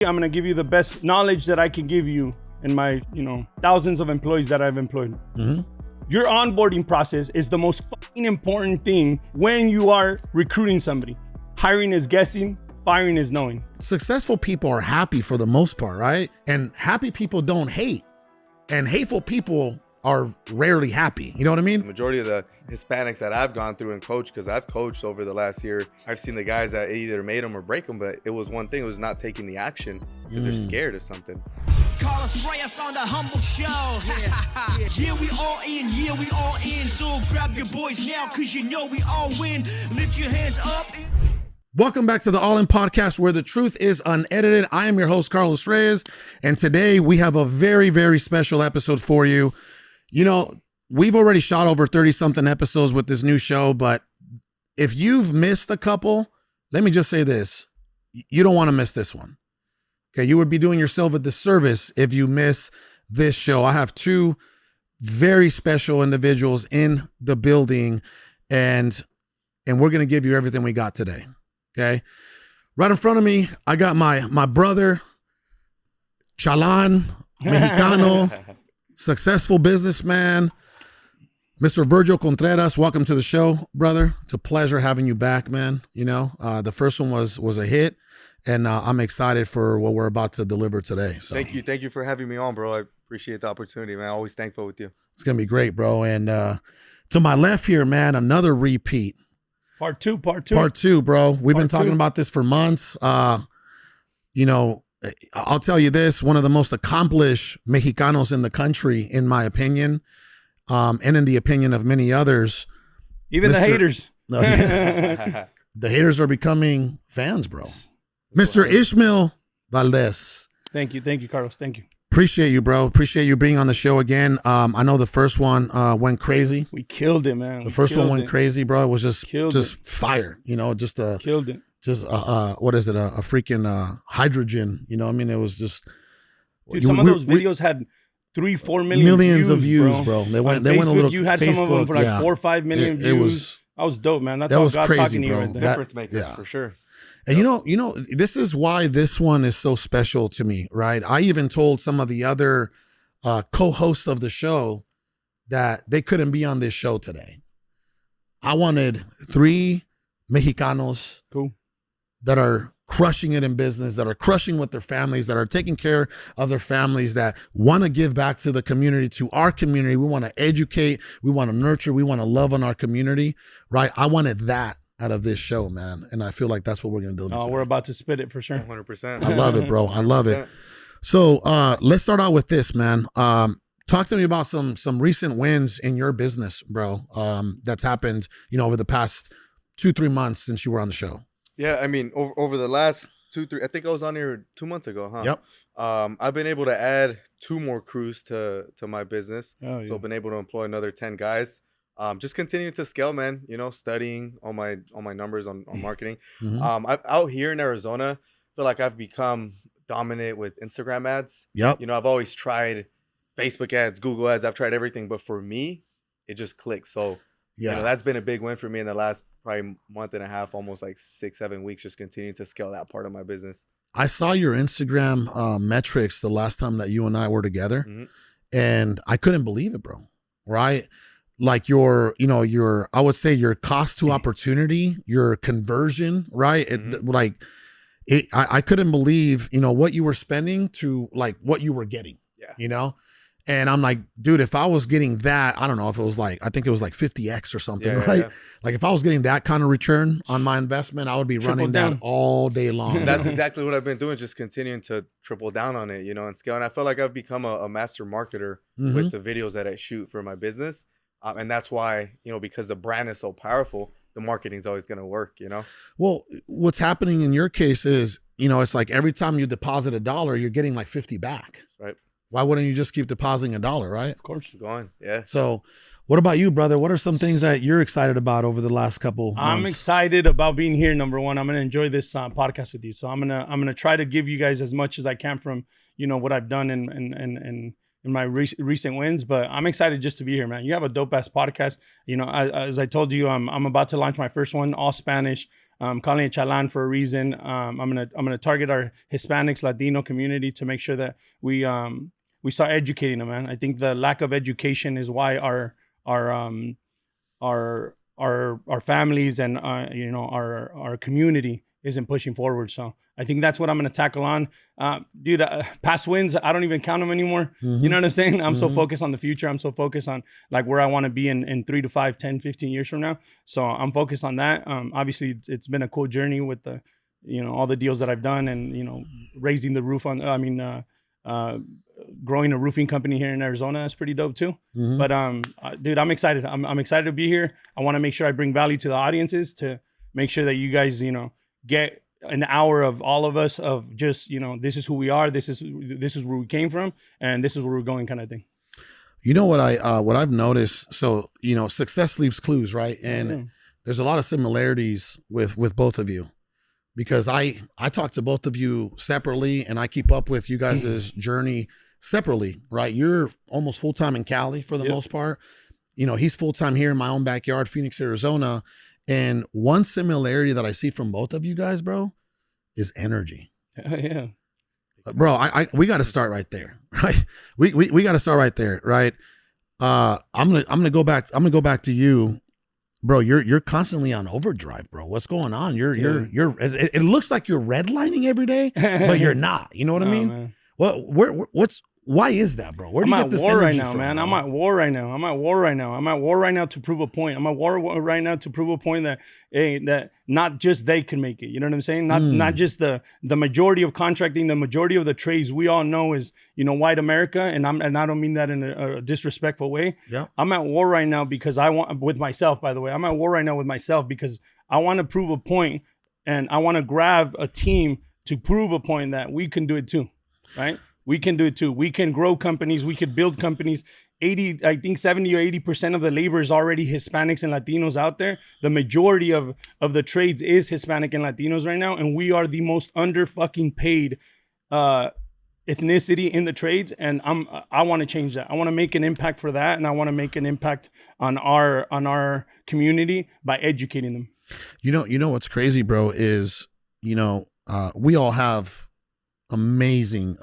I'm going to give you the best knowledge that I can give you in my, thousands of employees that I've employed. Mm-hmm. Your onboarding process is the most fucking important thing when you are recruiting somebody. Hiring is guessing, firing is knowing. Successful people are happy for the most part, right? And happy people don't hate. And hateful people are rarely happy. You know what I mean? The majority of the Hispanics that I've gone through and coached, because I've coached over the last year, I've seen the guys that either made them or break them, but it was one thing, it was not taking the action because they're scared of something. Call us Reyes on the humble show. Yeah, we all in, we all in. So grab your boys now, cause you know we all win. Lift your hands up. Welcome back to the All In Podcast, where the truth is unedited. I am your host, Carlos Reyes, and today we have a very, very special episode for you. You know, we've already shot over 30-something episodes with this new show, but if you've missed a couple, let me just say this. You don't want to miss this one. Okay, you would be doing yourself a disservice if you miss this show. I have two very special individuals in the building, and we're going to give you everything we got today. Okay, right in front of me, I got my brother, Chalan, Mexicano, successful businessman, Mr. Virgil Contreras. Welcome to the show, brother. It's a pleasure having you back, man. You know, the first one was a hit, and I'm excited for what we're about to deliver today. So thank you for having me on, bro. I appreciate the opportunity, man. Always thankful with you. It's gonna be great, bro. And to my left here, man, another repeat. Part two, bro. We've been talking about this for months. You know, I'll tell you this, one of the most accomplished Mexicanos in the country, in my opinion, and in the opinion of many others. Even the haters. No, the haters are becoming fans, bro. Mr. Ishmael Valdez. Thank you, Carlos. Thank you. Appreciate you, bro. Appreciate you being on the show again. I know the first one went crazy. We killed it, man. The first one went crazy, bro. It was just fire, you know, killed it. Just what is it? A freaking hydrogen. You know what I mean? It was just. Dude, some of those videos had 3-4 million millions of views, bro. They went a little. You had Facebook, some of them for like 4 or 5 million views. That was dope, man. That's all God crazy, talking to you right there. Difference maker, for sure. And you know, this is why this one is so special to me, right? I even told some of the other co-hosts of the show that they couldn't be on this show today. I wanted 3 Mexicanos that are crushing it in business, that are crushing with their families, that are taking care of their families, that want to give back to the community, to our community. We want to educate, we want to nurture, we want to love on our community, right? I wanted that out of this show, man. And I feel like that's what we're going to do. Oh, we're about to spit it for sure. 100%. I love it, bro. I love it. So let's start out with this, man. Talk to me about some recent wins in your business, bro, that's happened, you know, over the past 2-3 months since you were on the show. Yeah, I mean, over the last 2-3, I think I was on here 2 months ago, huh? Yep. I've been able to add 2 more crews to my business. Oh, yeah. So I've been able to employ another 10 guys. Just continuing to scale, man, you know, studying all my numbers on marketing. Mm-hmm. I've out here in Arizona, I feel like I've become dominant with Instagram ads. Yep. You know, I've always tried Facebook ads, Google ads. I've tried everything, but for me, it just clicks. So, yeah, you know, that's been a big win for me in the last probably month and a half, almost like 6-7 weeks, just continuing to scale that part of my business. I saw your Instagram metrics the last time that you and I were together, and I couldn't believe it, bro. Right? Like your I would say your cost to opportunity, your conversion, right? I couldn't believe, you know, what you were spending to like what you were getting, you know? And I'm like, dude, if I was getting that, I don't know if it was like, I think it was like 50X or something, right? Yeah. Like if I was getting that kind of return on my investment, I would be running that all day long. That's exactly what I've been doing, just continuing to triple down on it, you know, and scale. And I feel like I've become a master marketer with the videos that I shoot for my business. And that's why, you know, because the brand is so powerful, the marketing is always going to work, you know? Well, what's happening in your case is, you know, it's like every time you deposit $1, you're getting like 50 back. Right. Why wouldn't you just keep depositing $1, right? Of course. Keep going. Yeah. So what about you, brother? What are some things that you're excited about over the last couple months? I'm excited about being here. Number one, I'm going to enjoy this podcast with you. So I'm going to try to give you guys as much as I can from, you know, what I've done in my recent wins, but I'm excited just to be here, man. You have a dope ass podcast. You know, as I told you, I'm about to launch my first one, all Spanish. I'm calling it Chalan for a reason. I'm gonna target our Hispanics, Latino community to make sure that we start educating them, man. I think the lack of education is why our families and our community isn't pushing forward. So I think that's what I'm going to tackle on. Dude, past wins, I don't even count them anymore. You know what I'm saying? I'm so focused on the future. I'm so focused on like where I want to be in 3 to 5, 10, 15 years from now. So I'm focused on that. Obviously it's been a cool journey with the, all the deals that I've done and, raising the roof on, growing a roofing company here in Arizona. That's pretty dope too. But dude, I'm excited. I'm excited to be here. I want to make sure I bring value to the audiences to make sure that you guys, get an hour of all of us of just, this is who we are. This is where we came from and this is where we're going kind of thing. You know what I've noticed? So, success leaves clues, right? And there's a lot of similarities with both of you. Because I talk to both of you separately and I keep up with you guys' journey separately, right? You're almost full-time in Cali for the most part. He's full-time here in my own backyard, Phoenix, Arizona. And one similarity that I see from both of you guys, bro, is energy. Yeah. Bro, we got to start right there, right? We got to start right there, right? I'm gonna go back to you. Bro, you're constantly on overdrive, bro. What's going on? It looks like you're redlining every day, but you're not. You know what I mean? Man. Why is that, bro? Where do you get this energy energy right now, from, man? bro? I'm at war right now. I'm at war right now to prove a point. I'm at war right now to prove a point that that not just they can make it. You know what I'm saying? Not just the majority of contracting, the majority of the trades we all know is white America, and I don't mean that in a disrespectful way. Yeah. I'm at war right now because I want with myself. By the way, I'm at war right now with myself because I want to prove a point, and I want to grab a team to prove a point that we can do it too, right? We can do it too. We can grow companies. We could build companies. 70 or 80% of the labor is already Hispanics and Latinos out there. The majority of the trades is Hispanic and Latinos right now. And we are the most under fucking paid ethnicity in the trades. And I want to change that. I want to make an impact for that. And I want to make an impact on our community by educating them. You know what's crazy, bro, is, we all have amazing,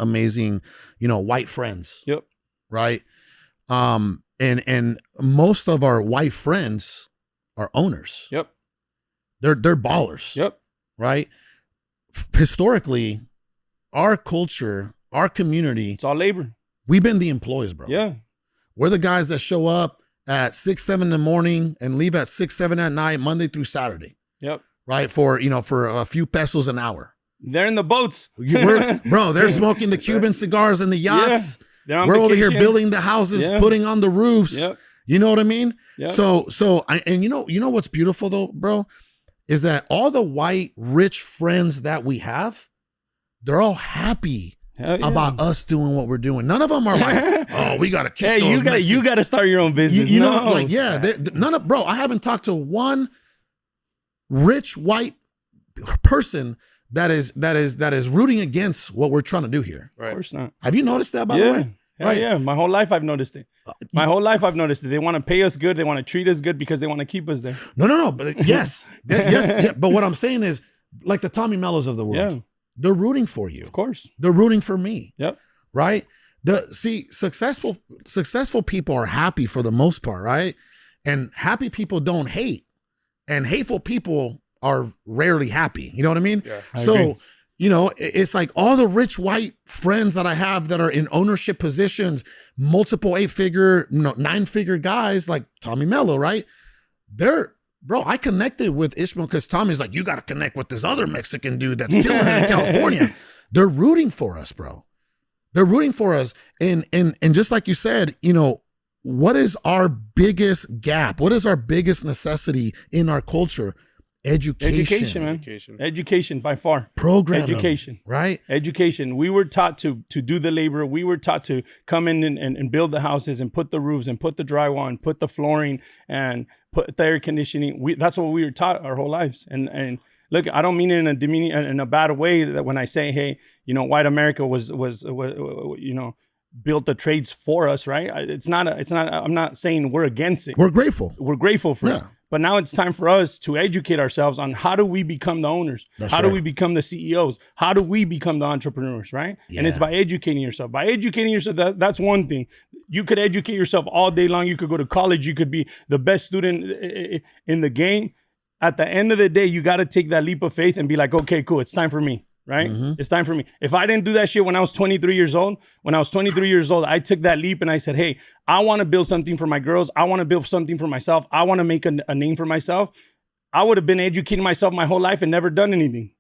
white friends. Yep. Right. And most of our white friends are owners. Yep. They're ballers. Yep. Right. Historically, our culture, our community, it's all labor. We've been the employees, bro. Yeah. We're the guys that show up at 6, 7 in the morning and leave at 6, 7 at night, Monday through Saturday. Yep. Right. For a few pesos an hour. They're in the boats. Bro, they're smoking the Cuban cigars and the yachts. Yeah, we're over here building the houses, putting on the roofs. Yep. You know what I mean? Yep. So you know what's beautiful though, bro, is that all the white rich friends that we have, they're all happy about us doing what we're doing. None of them are like, oh, we gotta kick those you gotta start your own business. Bro, I haven't talked to one rich white person that is rooting against what we're trying to do here. Right. Of course not. Have you noticed that, by the way? Right. Yeah. My whole life I've noticed it. They want to pay us good. They want to treat us good because they want to keep us there. No. But yes. Yes. But what I'm saying is, like the Tommy Mellos of the world, they're rooting for you. Of course. They're rooting for me. Yep. Right? Successful people are happy for the most part, right? And happy people don't hate. And hateful people are rarely happy. You know what I mean? Yeah, I agree. It's like all the rich white friends that I have that are in ownership positions, multiple 8-figure, 9-figure guys like Tommy Mello, right? Bro, I connected with Ishmael because Tommy's like, you got to connect with this other Mexican dude that's killing it in California. They're rooting for us, bro. They're rooting for us. And just like you said, what is our biggest gap? What is our biggest necessity in our culture? Education, man. Education by far. Program. Education. Right? Education. We were taught to do the labor. We were taught to come in and build the houses and put the roofs and put the drywall and put the flooring and put the air conditioning. That's what we were taught our whole lives. And look, I don't mean it in a bad way that when I say, hey, white America was built the trades for us, right? I'm not saying we're against it. We're grateful. We're grateful for it. But now it's time for us to educate ourselves on how do we become the owners? How do we become the CEOs? How do we become the entrepreneurs, right? Yeah. And it's by educating yourself. By educating yourself, that's one thing. You could educate yourself all day long. You could go to college. You could be the best student in the game. At the end of the day, you got to take that leap of faith and be like, okay, cool. It's time for me. Right? It's time for me. If I didn't do that shit when I was 23 years old, I took that leap and I said, hey, I want to build something for my girls. I want to build something for myself. I want to make a name for myself. I would have been educating myself my whole life and never done anything.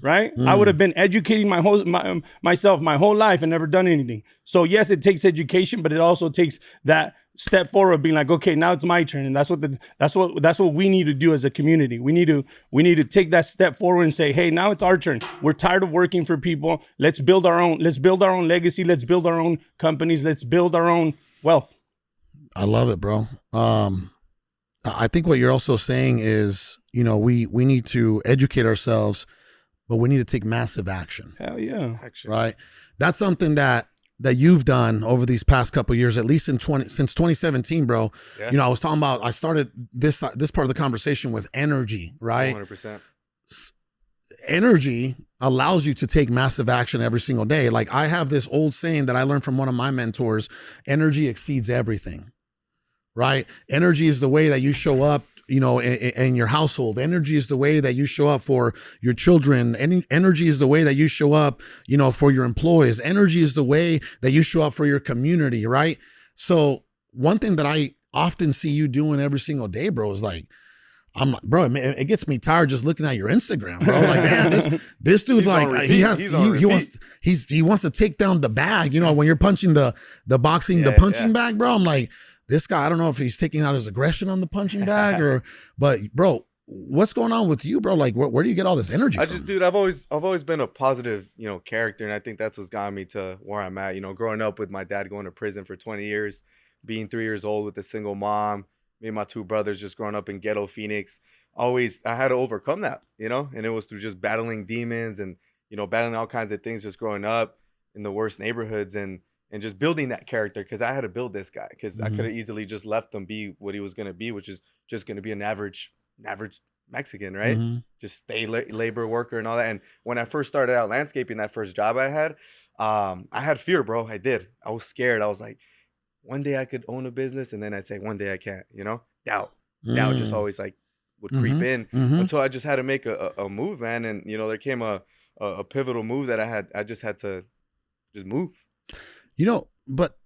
Right? I would have been educating myself my whole life and never done anything. So yes, it takes education, but it also takes that step forward, being like, okay, now it's my turn. And that's what we need to do as a community. We need to take that step forward and say, hey, now it's our turn. We're tired of working for people. Let's build our own legacy. Let's build our own companies. Let's build our own wealth. I love it, bro. I think what you're also saying is, we need to educate ourselves, but we need to take massive action. Hell yeah. Action. Right? That's something that you've done over these past couple of years, at least since 2017, bro. Yeah. I was talking about, I started this part of the conversation with energy, right? 100%. Energy allows you to take massive action every single day. Like, I have this old saying that I learned from one of my mentors: energy exceeds everything, right? Energy is the way that you show up, in your household. Energy is the way that you show up for your children. Energy is the way that you show up, for your employees. Energy is the way that you show up for your community, right? So one thing that I often see you doing every single day, bro, is like, bro, it gets me tired just looking at your Instagram, bro. Like, damn, this dude, he wants to take down the bag. When you're punching the punching bag, bro. I'm like, this guy, I don't know if he's taking out his aggression on the punching bag but bro, what's going on with you, bro? Like, where do you get all this energy from? Dude, I've always been a positive, character. And I think that's what's gotten me to where I'm at, growing up with my dad going to prison for 20 years, being 3 years old with a single mom, me and my two brothers just growing up in ghetto Phoenix. I had to overcome that, and it was through just battling demons and, battling all kinds of things, just growing up in the worst neighborhoods and just building that character, because I had to build this guy, because I could have easily just left him be what he was going to be, which is just going to be an average Mexican, right? Just labor worker and all that. And when I first started out landscaping, that first job I had fear, bro. I was scared. I was like, one day I could own a business, and then I'd say one day I can't, doubt just always like would creep in until I just had to make a move, man. And, there came a pivotal move that I just had to just move. But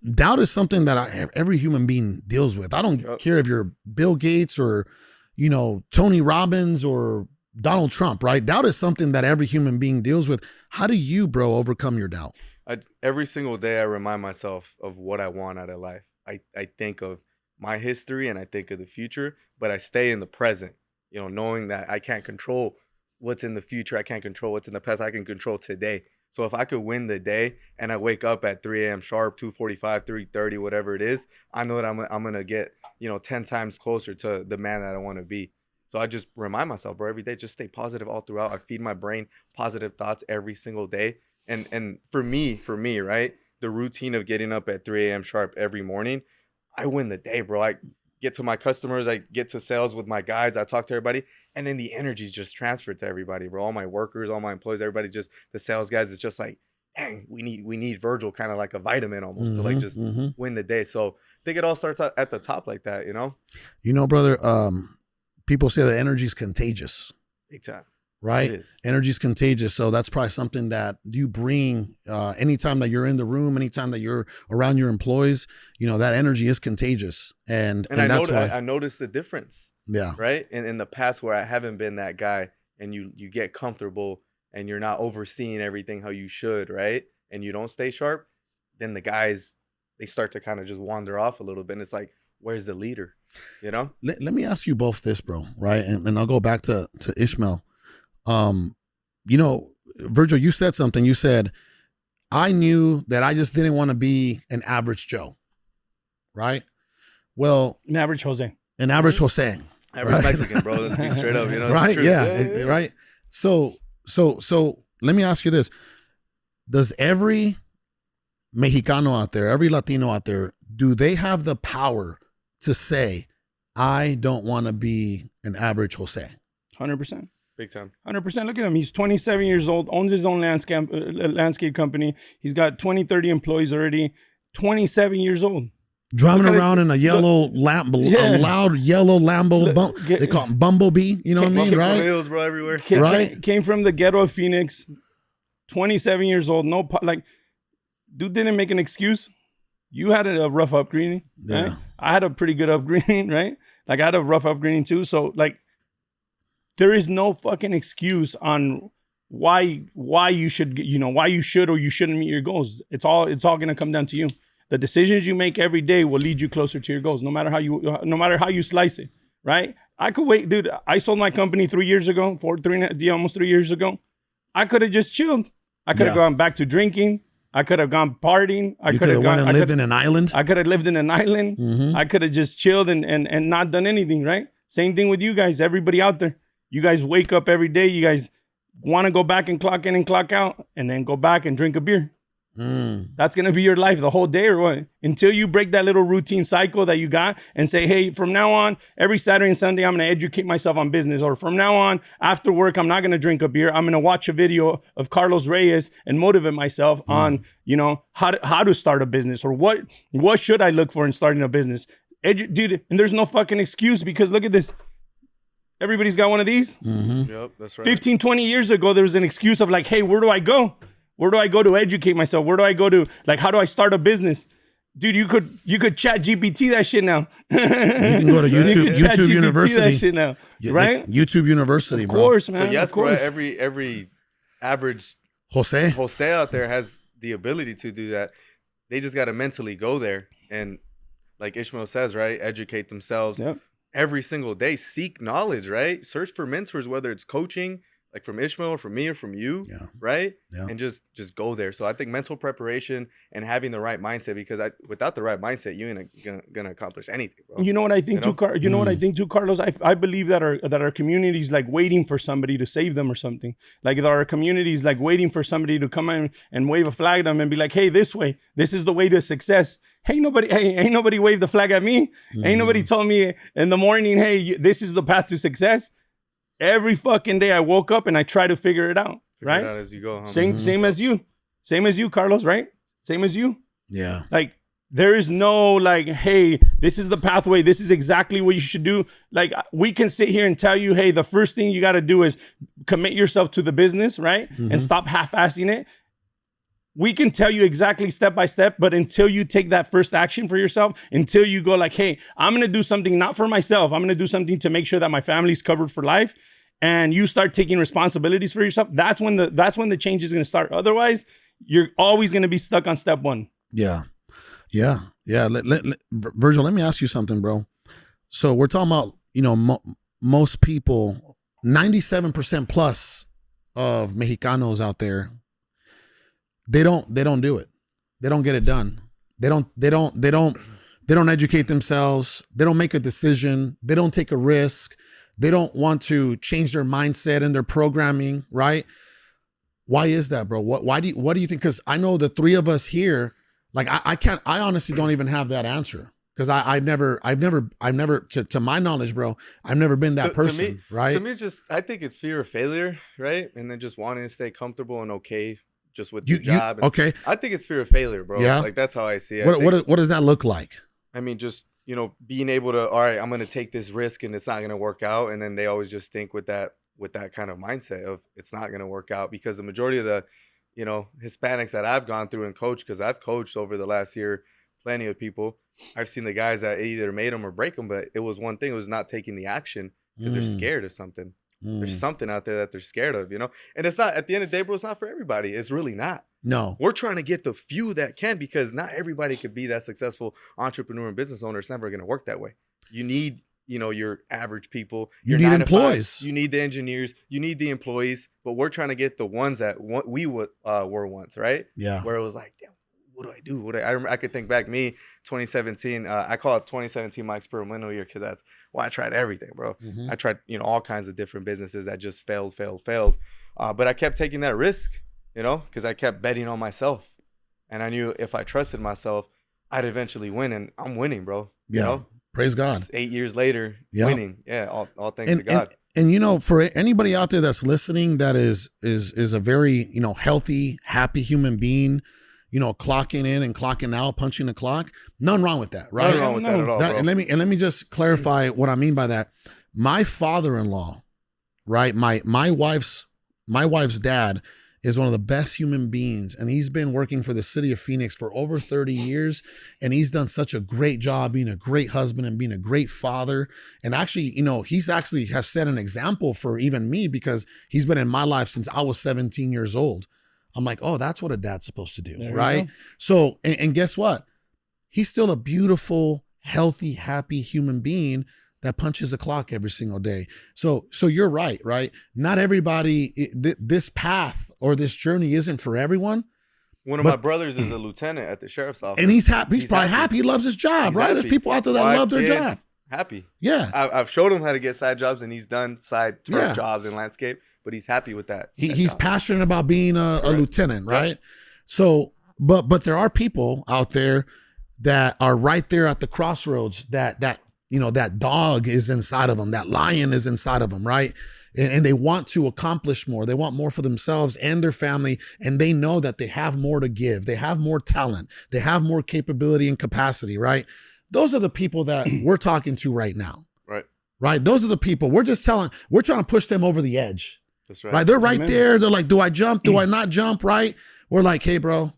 doubt is something that every human being deals with. I don't care if you're Bill Gates or, Tony Robbins or Donald Trump, right? Doubt is something that every human being deals with. How do you, bro, overcome your doubt? Every single day I remind myself of what I want out of life. I think of my history and I think of the future, but I stay in the present, knowing that I can't control what's in the future. I can't control what's in the past. I can control today. So if I could win the day and I wake up at 3 a.m. sharp, 2:45, 3:30, whatever it is, I know that I'm going to get, 10 times closer to the man that I want to be. So I just remind myself, bro, every day, just stay positive all throughout. I feed my brain positive thoughts every single day. And for me, right, the routine of getting up at 3 a.m. sharp every morning, I win the day, bro. I get to my customers, I get to sales with my guys, I talk to everybody, and then the energy's just transferred to everybody, bro. All my workers, all my employees, everybody, just the sales guys, it's just like, dang, we need Virgil, kind of like a vitamin almost to like just win the day. So I think it all starts at the top like that, Brother, people say that energy is contagious. Big time. Right? Energy is contagious. So that's probably something that you bring anytime that you're in the room, anytime that you're around your employees, that energy is contagious. And I noticed the difference. Yeah. Right. And in the past where I haven't been that guy, and you get comfortable and you're not overseeing everything how you should, right? And you don't stay sharp, then the guys, they start to kind of just wander off a little bit. And it's like, where's the leader? Let me ask you both this, bro. Right. And I'll go back to Ishmael. Virgil, you said something. You said, I knew that I just didn't want to be an average Joe, right? Well, an average Jose. Average right? Mexican, bro. Let's be straight up, right? Yeah, right. So let me ask you this: does every Mexicano out there, every Latino out there, do they have the power to say, I don't want to be an average Jose. 100%. Big time. 100%. Look at him. He's 27 years old, owns his own landscape company. He's got 20, 30 employees already. 27 years old. Driving around in a yellow a loud yellow Lambo. They call him Bumblebee. You know what I mean, right? Wheels, bro, everywhere. Came from the ghetto of Phoenix. 27 years old. No, like, dude didn't make an excuse. You had a rough upbringing. Right? Yeah. I had a pretty good upbringing, right? Like, I had a rough upbringing too. So, like, there is no fucking excuse on why you should, why you should or you shouldn't meet your goals. It's all gonna come down to you. The decisions you make every day will lead you closer to your goals, no matter how you slice it, right? I could wait, dude. I sold my company 3 years ago, almost 3 years ago. I could have just chilled. I could have gone back to drinking. I could have gone partying. I could have lived in an island. I could have lived in an island. Mm-hmm. I could have just chilled and not done anything, right? Same thing with you guys, everybody out there. You guys wake up every day. You guys want to go back and clock in and clock out and then go back and drink a beer. That's going to be your life the whole day or what? Until you break that little routine cycle that you got and say, hey, from now on, every Saturday and Sunday, I'm going to educate myself on business. Or from now on, after work, I'm not going to drink a beer. I'm going to watch a video of Carlos Reyes and motivate myself on, how to start a business or what should I look for in starting a business. Dude, and there's no fucking excuse because look at this. Everybody's got one of these. Mm-hmm. Yep, that's right. 15, 20 years ago, there was an excuse of like, hey, where do I go? Where do I go to educate myself? Where do I go to, like, how do I start a business? Dude, you could chat GPT that shit now. You can go to YouTube University. That shit now, right? YouTube University, bro. Of course, man. So yes, of course. bro, every average Jose out there has the ability to do that. They just got to mentally go there. And like Ishmael says, right? Educate themselves. Yep. Every single day, seek knowledge, right? Search for mentors, whether it's coaching, like from Ishmael or from me or from you, right? Yeah. And just go there. So I think mental preparation and having the right mindset, because without the right mindset, you ain't gonna accomplish anything, bro. You know what I think too, what I think too, Carlos? I believe that our community is like waiting for somebody to save them or something. Like that our community is like waiting for somebody to come in and wave a flag at them and be like, hey, this way. This is the way to success. Ain't nobody waved the flag at me. Ain't nobody told me in the morning, hey, this is the path to success. Every fucking day I woke up and I try to figure it out, right? Figure it out as you go, huh? Same as you, Carlos, right? Same as you. Yeah. Like there is no like, hey, this is the pathway. This is exactly what you should do. Like we can sit here and tell you, hey, the first thing you got to do is commit yourself to the business, right? And stop half-assing it. We can tell you exactly step by step, but until you take that first action for yourself, until you go like, hey, I'm going to do something not for myself. I'm going to do something to make sure that my family's covered for life. And you start taking responsibilities for yourself. That's when the change is going to start. Otherwise, you're always going to be stuck on step one. Yeah. Virgil, let me ask you something, bro. So we're talking about, most people, 97% plus of Mexicanos out there, they don't do it. They don't get it done. They don't educate themselves. They don't make a decision. They don't take a risk. They don't want to change their mindset and their programming, right? Why is that, bro? What do you think? Because I know the three of us here, like I honestly don't even have that answer. Because I've never, to my knowledge, bro, I've never been that person, right? To me, it's just, I think it's fear of failure, right? And then just wanting to stay comfortable and okay just with your job. Okay. I think it's fear of failure, bro. Yeah. Like that's how I see it. What does that look like? I mean, just, being able to, all right, I'm going to take this risk and it's not going to work out. And then they always just think with that kind of mindset of it's not going to work out, because the majority of the, Hispanics that I've gone through and coached, because I've coached over the last year, plenty of people, I've seen the guys that either made them or break them, but it was one thing, it was not taking the action because they're scared of something. There's something out there that they're scared of, and it's not, at the end of the day, bro, it's not for everybody. It's really not. No. We're trying to get the few that can, because not everybody could be that successful entrepreneur and business owner. It's never going to work that way. You need, your average people. You need employees. You need the engineers. You need the employees. But we're trying to get the ones that we were once, right? Yeah. Where it was like, damn, what do I do? I could think back, me, 2017. I call it 2017 my experimental year, because that's I tried everything, bro. I tried, all kinds of different businesses that just failed. But I kept taking that risk, because I kept betting on myself. And I knew if I trusted myself, I'd eventually win. And I'm winning, bro. Yeah. Praise God. 8 years later, Yeah. winning. Yeah, all thanks to God. And you know, for anybody out there that's listening that is a very, you know, healthy, happy human being, you know, clocking in and clocking out, punching the clock, nothing wrong with that, right? Nothing wrong with that at all, bro. And let me just clarify what I mean by that. My father-in-law, right? My wife's dad is one of the best human beings, and he's been working for the city of Phoenix for over 30 years, and he's done such a great job being a great husband and being a great father. And actually, you know, he's actually has set an example for even me, because he's been in my life since I was 17 years old. I'm like, oh, that's what a dad's supposed to do, There right? So, and guess what? He's still a beautiful, healthy, happy human being that punches a clock every single day. So you're right? Not everybody, this path or this journey isn't for everyone. One of my brothers is a lieutenant at the sheriff's office. And he's happy. He's probably happy. He loves his job, He's right? happy. There's people out there that 5 love their kids, job. Happy. Yeah. I've showed him how to get side jobs, and he's done side turf jobs in landscape, but he's happy with that. He's passionate about being a lieutenant, right? So, but there are people out there that are right there at the crossroads that you know, that dog is inside of them, that lion is inside of them, right? And they want to accomplish more. They want more for themselves and their family. And they know that they have more to give. They have more talent. They have more capability and capacity, right? Those are the people that we're talking to right now. Right? Those are the people we're trying to push them over the edge. That's right. Right? They're right there. They're like, do I jump? Do I not jump? Right? We're like, hey, bro,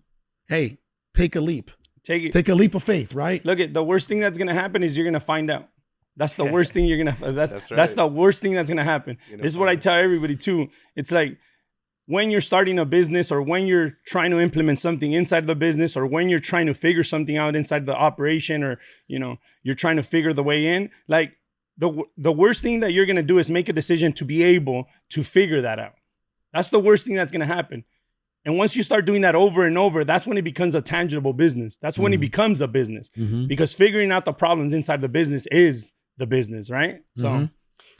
hey, take a leap. Take a leap of faith, right? Look, the worst thing that's gonna happen is you're gonna find out. That's the worst thing you're gonna. That's the worst thing that's gonna happen. This is what I tell everybody too. It's like when you're starting a business, or when you're trying to implement something inside the business, or when you're trying to figure something out inside the operation, or you know, you're trying to figure the way in. Like the worst thing that you're gonna do is make a decision to be able to figure that out. That's the worst thing that's gonna happen. And once you start doing that over and over, that's when it becomes a tangible business. That's when it becomes a business, because figuring out the problems inside the business is the business, right? So,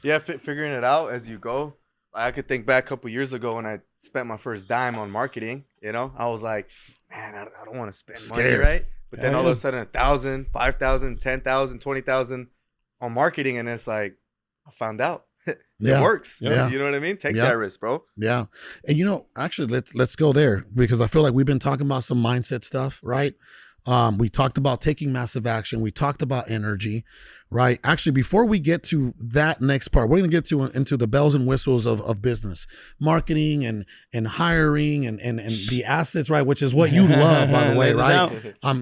yeah, figuring it out as you go. I could think back a couple years ago when I spent my first dime on marketing. You know, I was like, man, I don't want to spend money, right? But then all of a sudden, 1,000, 5,000, 10,000, 20,000 on marketing, and it's like, I found out. It works. Yeah. You know what I mean? Take that risk, bro. Yeah. And you know, actually let's go there, because I feel like we've been talking about some mindset stuff, right? We talked about taking massive action. We talked about energy, right? Actually, before we get to that next part, we're going to get into the bells and whistles of business, marketing and hiring and the assets, right? Which is what you love, by the way, right?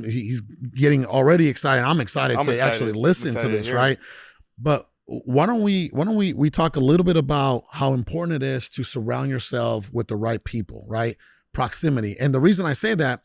He's getting already excited. I'm excited to actually listen to this, right? But why don't we talk a little bit about how important it is to surround yourself with the right people, right? Proximity. And the reason I say that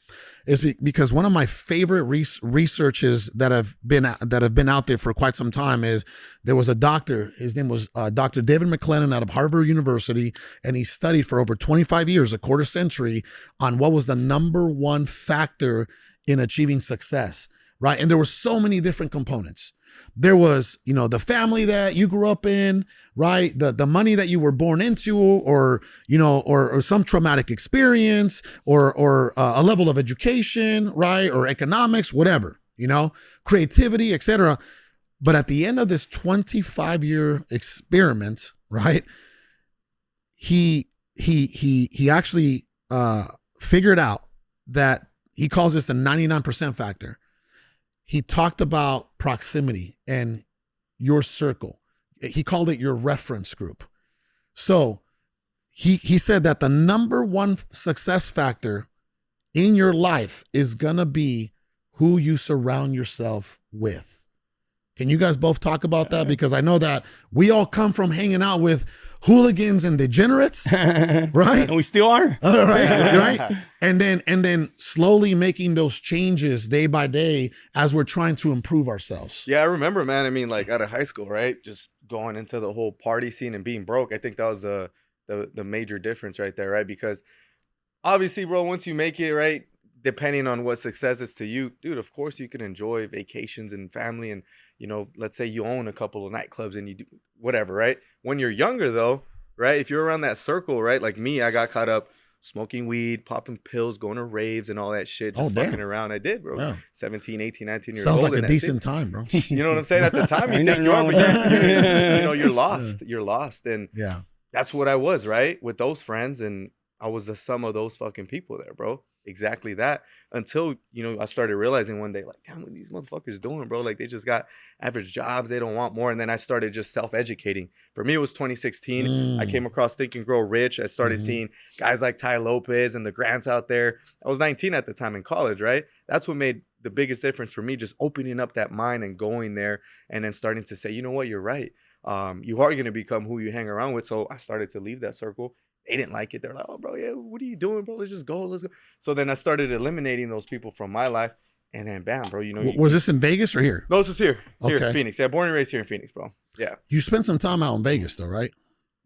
is because one of my favorite researches that have been out there for quite some time is there was a doctor. His name was Dr. David McClellan out of Harvard University, and he studied for over 25 years, a quarter century, on what was the number one factor in achieving success, right? And there were so many different components. There was, you know, the family that you grew up in, right? The money that you were born into, or, you know, or some traumatic experience, or a level of education, right? Or economics, whatever, you know, creativity, etc. But at the end of this 25-year experiment, right? He actually figured out that he calls this a 99% factor. He talked about proximity and your circle. He called it your reference group. So he said that the number one success factor in your life is going to be who you surround yourself with. Can you guys both talk about that? Because I know that we all come from hanging out with hooligans and degenerates, right? And we still are. Right. And then slowly making those changes day by day as we're trying to improve ourselves. Yeah, I remember, man. I mean, like out of high school, right? Just going into the whole party scene and being broke. I think that was the major difference right there, right? Because obviously, bro, once you make it, right, depending on what success is to you, dude, of course you can enjoy vacations and family and, you know, let's say you own a couple of nightclubs and you do whatever, right? When you're younger though, right? If you're around that circle, right? Like me, I got caught up smoking weed, popping pills, going to raves and all that shit, just fucking around. I did, bro. Yeah. 17, 18, 19 years Sounds old. like a decent time, bro. You know what I'm saying? At the time, you Ain't think nothing you are, wrong but with you know, you're lost. You're lost. And Yeah. that's what I was, right? With those friends. And I was the sum of those fucking people there, bro. Exactly that. Until, you know, I started realizing one day, like, damn, what are these motherfuckers doing, bro? Like, they just got average jobs. They don't want more. And then I started just self-educating. For me, it was 2016. I came across Think and Grow Rich. I started seeing guys like Ty Lopez and the grants out there. I was 19 at the time in college, right? That's what made the biggest difference for me, just opening up that mind and going there and then starting to say, you know what, you're right. You are going to become who you hang around with. So I started to leave that circle. They didn't like it. They're like, oh, bro, yeah, what are you doing, bro? Let's just go. Let's go. So then I started eliminating those people from my life. And then bam, bro, you know. Was this in Vegas or here? No, this was here. Here Okay. in Phoenix. Yeah, born and raised here in Phoenix, bro. Yeah. You spent some time out in Vegas though, right?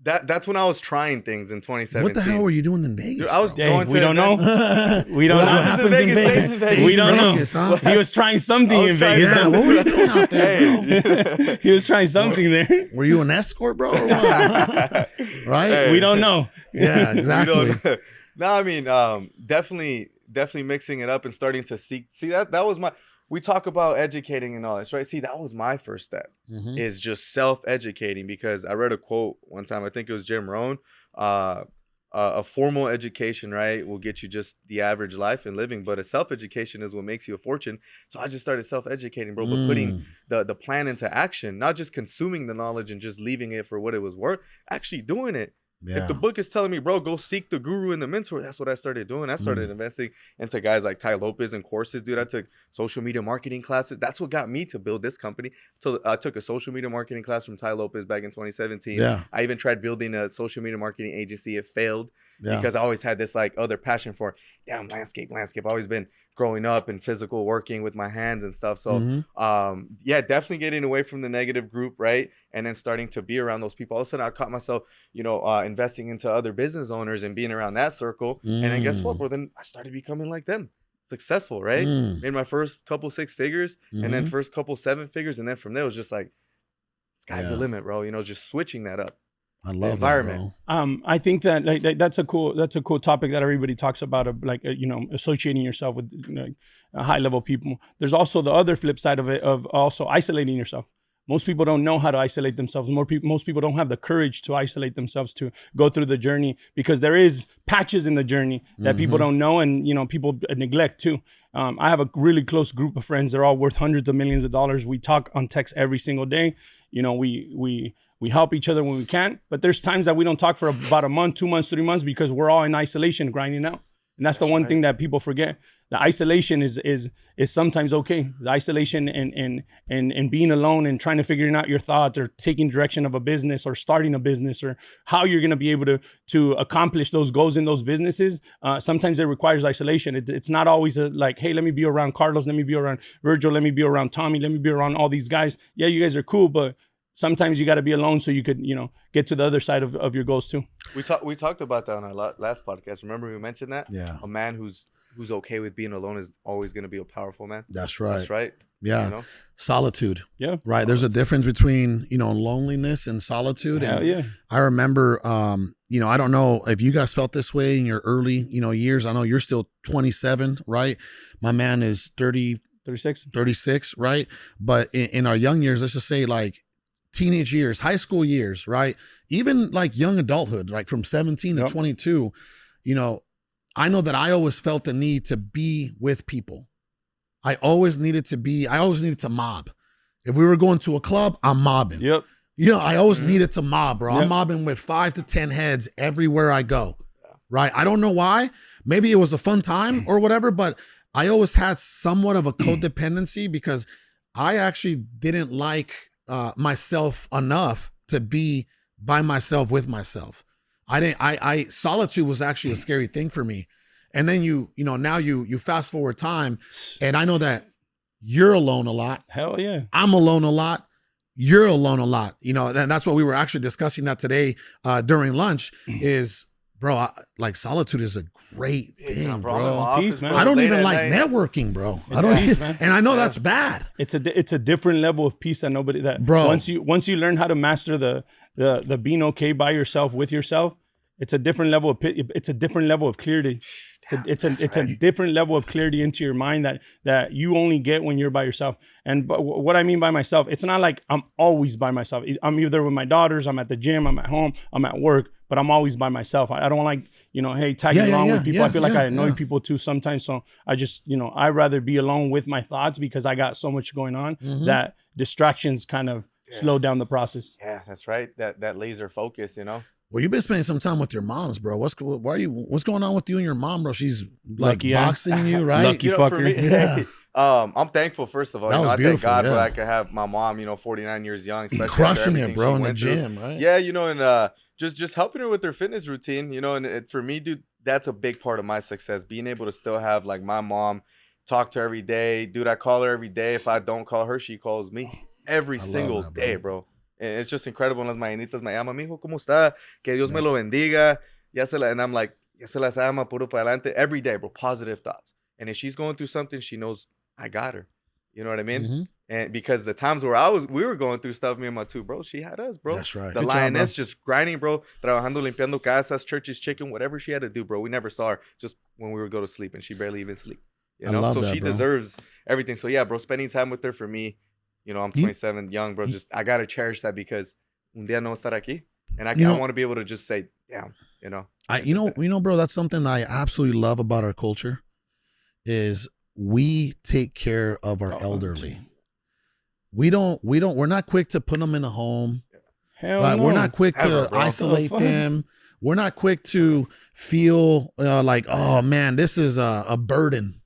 That's when I was trying things in 2017. What the hell were you doing in Vegas? Dude, I was bro? going to we don't know. We don't What know. happens in Vegas Vegas? stays in Vegas. We don't know. Vegas, huh? He was trying something in trying Vegas. Yeah, what were you doing out there, bro? Hey. He was trying something there. Were you an escort, bro? Or what? Right? Hey. We don't know. Yeah, exactly. No, I mean, definitely mixing it up and starting to see that was my. We talk about educating and all this, right? See, that was my first step, is just self-educating, because I read a quote one time. I think it was Jim Rohn. A formal education, right, will get you just the average life and living, but a self-education is what makes you a fortune. So I just started self-educating, bro, but putting the plan into action, not just consuming the knowledge and just leaving it for what it was worth, actually doing it. Yeah. If the book is telling me, bro, go seek the guru and the mentor, that's what I started doing. I started investing into guys like Ty Lopez and courses, dude. I took social media marketing classes. That's what got me to build this company. So I took a social media marketing class from Ty Lopez back in 2017. Yeah. I even tried building a social media marketing agency. It failed because I always had this like other passion for, damn, landscape. I've always been growing up and physical working with my hands and stuff. So yeah, definitely getting away from the negative group, right? And then starting to be around those people. All of a sudden I caught myself, you know, investing into other business owners and being around that circle. And then guess what, bro? Then I started becoming like them. Successful, right? Made my first couple 6 figures and then first couple 7 figures. And then from there it was just like, sky's the limit, bro. You know, just switching that up. I love environment. That, bro. I think that like that's a cool topic that everybody talks about, of like you know, associating yourself with, you know, high level people. There's also the other flip side of it, of also isolating yourself. Most people don't know how to isolate themselves. Most people don't have the courage to isolate themselves, to go through the journey, because there is patches in the journey that people don't know, and you know, people neglect too. I have a really close group of friends. They're all worth hundreds of millions of dollars. We talk on text every single day. You know, we help each other when we can, but there's times that we don't talk for about a month, 2 months, 3 months, because we're all in isolation, grinding out. And that's the one thing that people forget. The isolation is sometimes okay. The isolation and being alone and trying to figure out your thoughts, or taking direction of a business, or starting a business, or how you're going to be able to accomplish those goals in those businesses. Sometimes it requires isolation. It's not always like, hey, let me be around Carlos, let me be around Virgil, let me be around Tommy, let me be around all these guys. Yeah, you guys are cool, but sometimes you got to be alone so you could, you know, get to the other side of your goals too. We talked about that on our last podcast. Remember we mentioned that? Yeah. A man who's okay with being alone is always going to be a powerful man. That's right. That's right. Yeah. You know? Solitude. Yeah. Right. There's a difference between, you know, loneliness and solitude. Hell and yeah. I remember, you know, I don't know if you guys felt this way in your early, you know, years. I know you're still 27, right? My man is 36, right? But in our young years, let's just say like teenage years, high school years, right? Even like young adulthood, like from 17 to 22, you know, I know that I always felt the need to be with people. I always needed to mob. If we were going to a club, I'm mobbing. Yep. You know, I always needed to mob, bro. Yep. I'm mobbing with 5 to 10 heads everywhere I go, right? I don't know why. Maybe it was a fun time or whatever, but I always had somewhat of a codependency, because I actually didn't like myself enough to be by myself with myself. Solitude was actually a scary thing for me. And then you know, now you fast forward time, and I know that you're alone a lot. Hell yeah. I'm alone a lot. You're alone a lot. You know, and that's what we were actually discussing that today during lunch is, bro, like solitude is a great thing, bro. Peace, man. I don't Late even at like night. networking, bro. It's peace, man. And I know that's bad. It's a different level of peace that Bro. once you learn how to master the being okay by yourself, with yourself, It's a different level of it's a different level of clarity. It's a different level of clarity into your mind that you only get when you're by yourself. And but what I mean by myself, it's not like I'm always by myself. I'm either with my daughters, I'm at the gym, I'm at home, I'm at work, but I'm always by myself. I don't like, hey, tagging along with people. I feel like I annoy people too sometimes. So I just, I'd rather be alone with my thoughts because I got so much going on that distractions kind of slow down the process. Yeah, that's right. That laser focus, Well, you've been spending some time with your moms, bro. What's going on with you and your mom, bro? She's like Lucky, boxing you, right? Lucky fucker. For me, Yeah. I'm thankful, first of all. That was I beautiful, thank God yeah. that I could have my mom, 49 years young, especially after Crushing it, everything bro, she in the went through. gym, right? Yeah, and just helping her with her fitness routine, and for me, dude, that's a big part of my success. Being able to still have like my mom, talk to her every day. Dude, I call her every day. If I don't call her, she calls me every single day, bro. And it's just incredible. En las mañanitas me llama, mijo, ¿cómo está? Que Dios me lo bendiga. And I'm like, ya se las ama, puro para adelante. Every day, bro, positive thoughts. And if she's going through something, she knows I got her. You know what I mean? Mm-hmm. And because the times where we were going through stuff, me and my two, bro, she had us, bro. That's right. The lioness just grinding, bro. Trabajando, limpiando casas, churches, chicken, whatever she had to do, bro. We never saw her just when we would go to sleep, and she barely even sleep. I love so that, she bro. deserves everything. So yeah, bro, spending time with her for me, I'm 27, young, bro. Just I gotta cherish that because un día no estar aquí, and I want to be able to just say, damn, bro, that's something that I absolutely love about our culture is we take care of our elderly. We're not quick to put them in a home. Hell right? no. We're not quick to isolate them. We're not quick to feel like, oh man, this is a burden.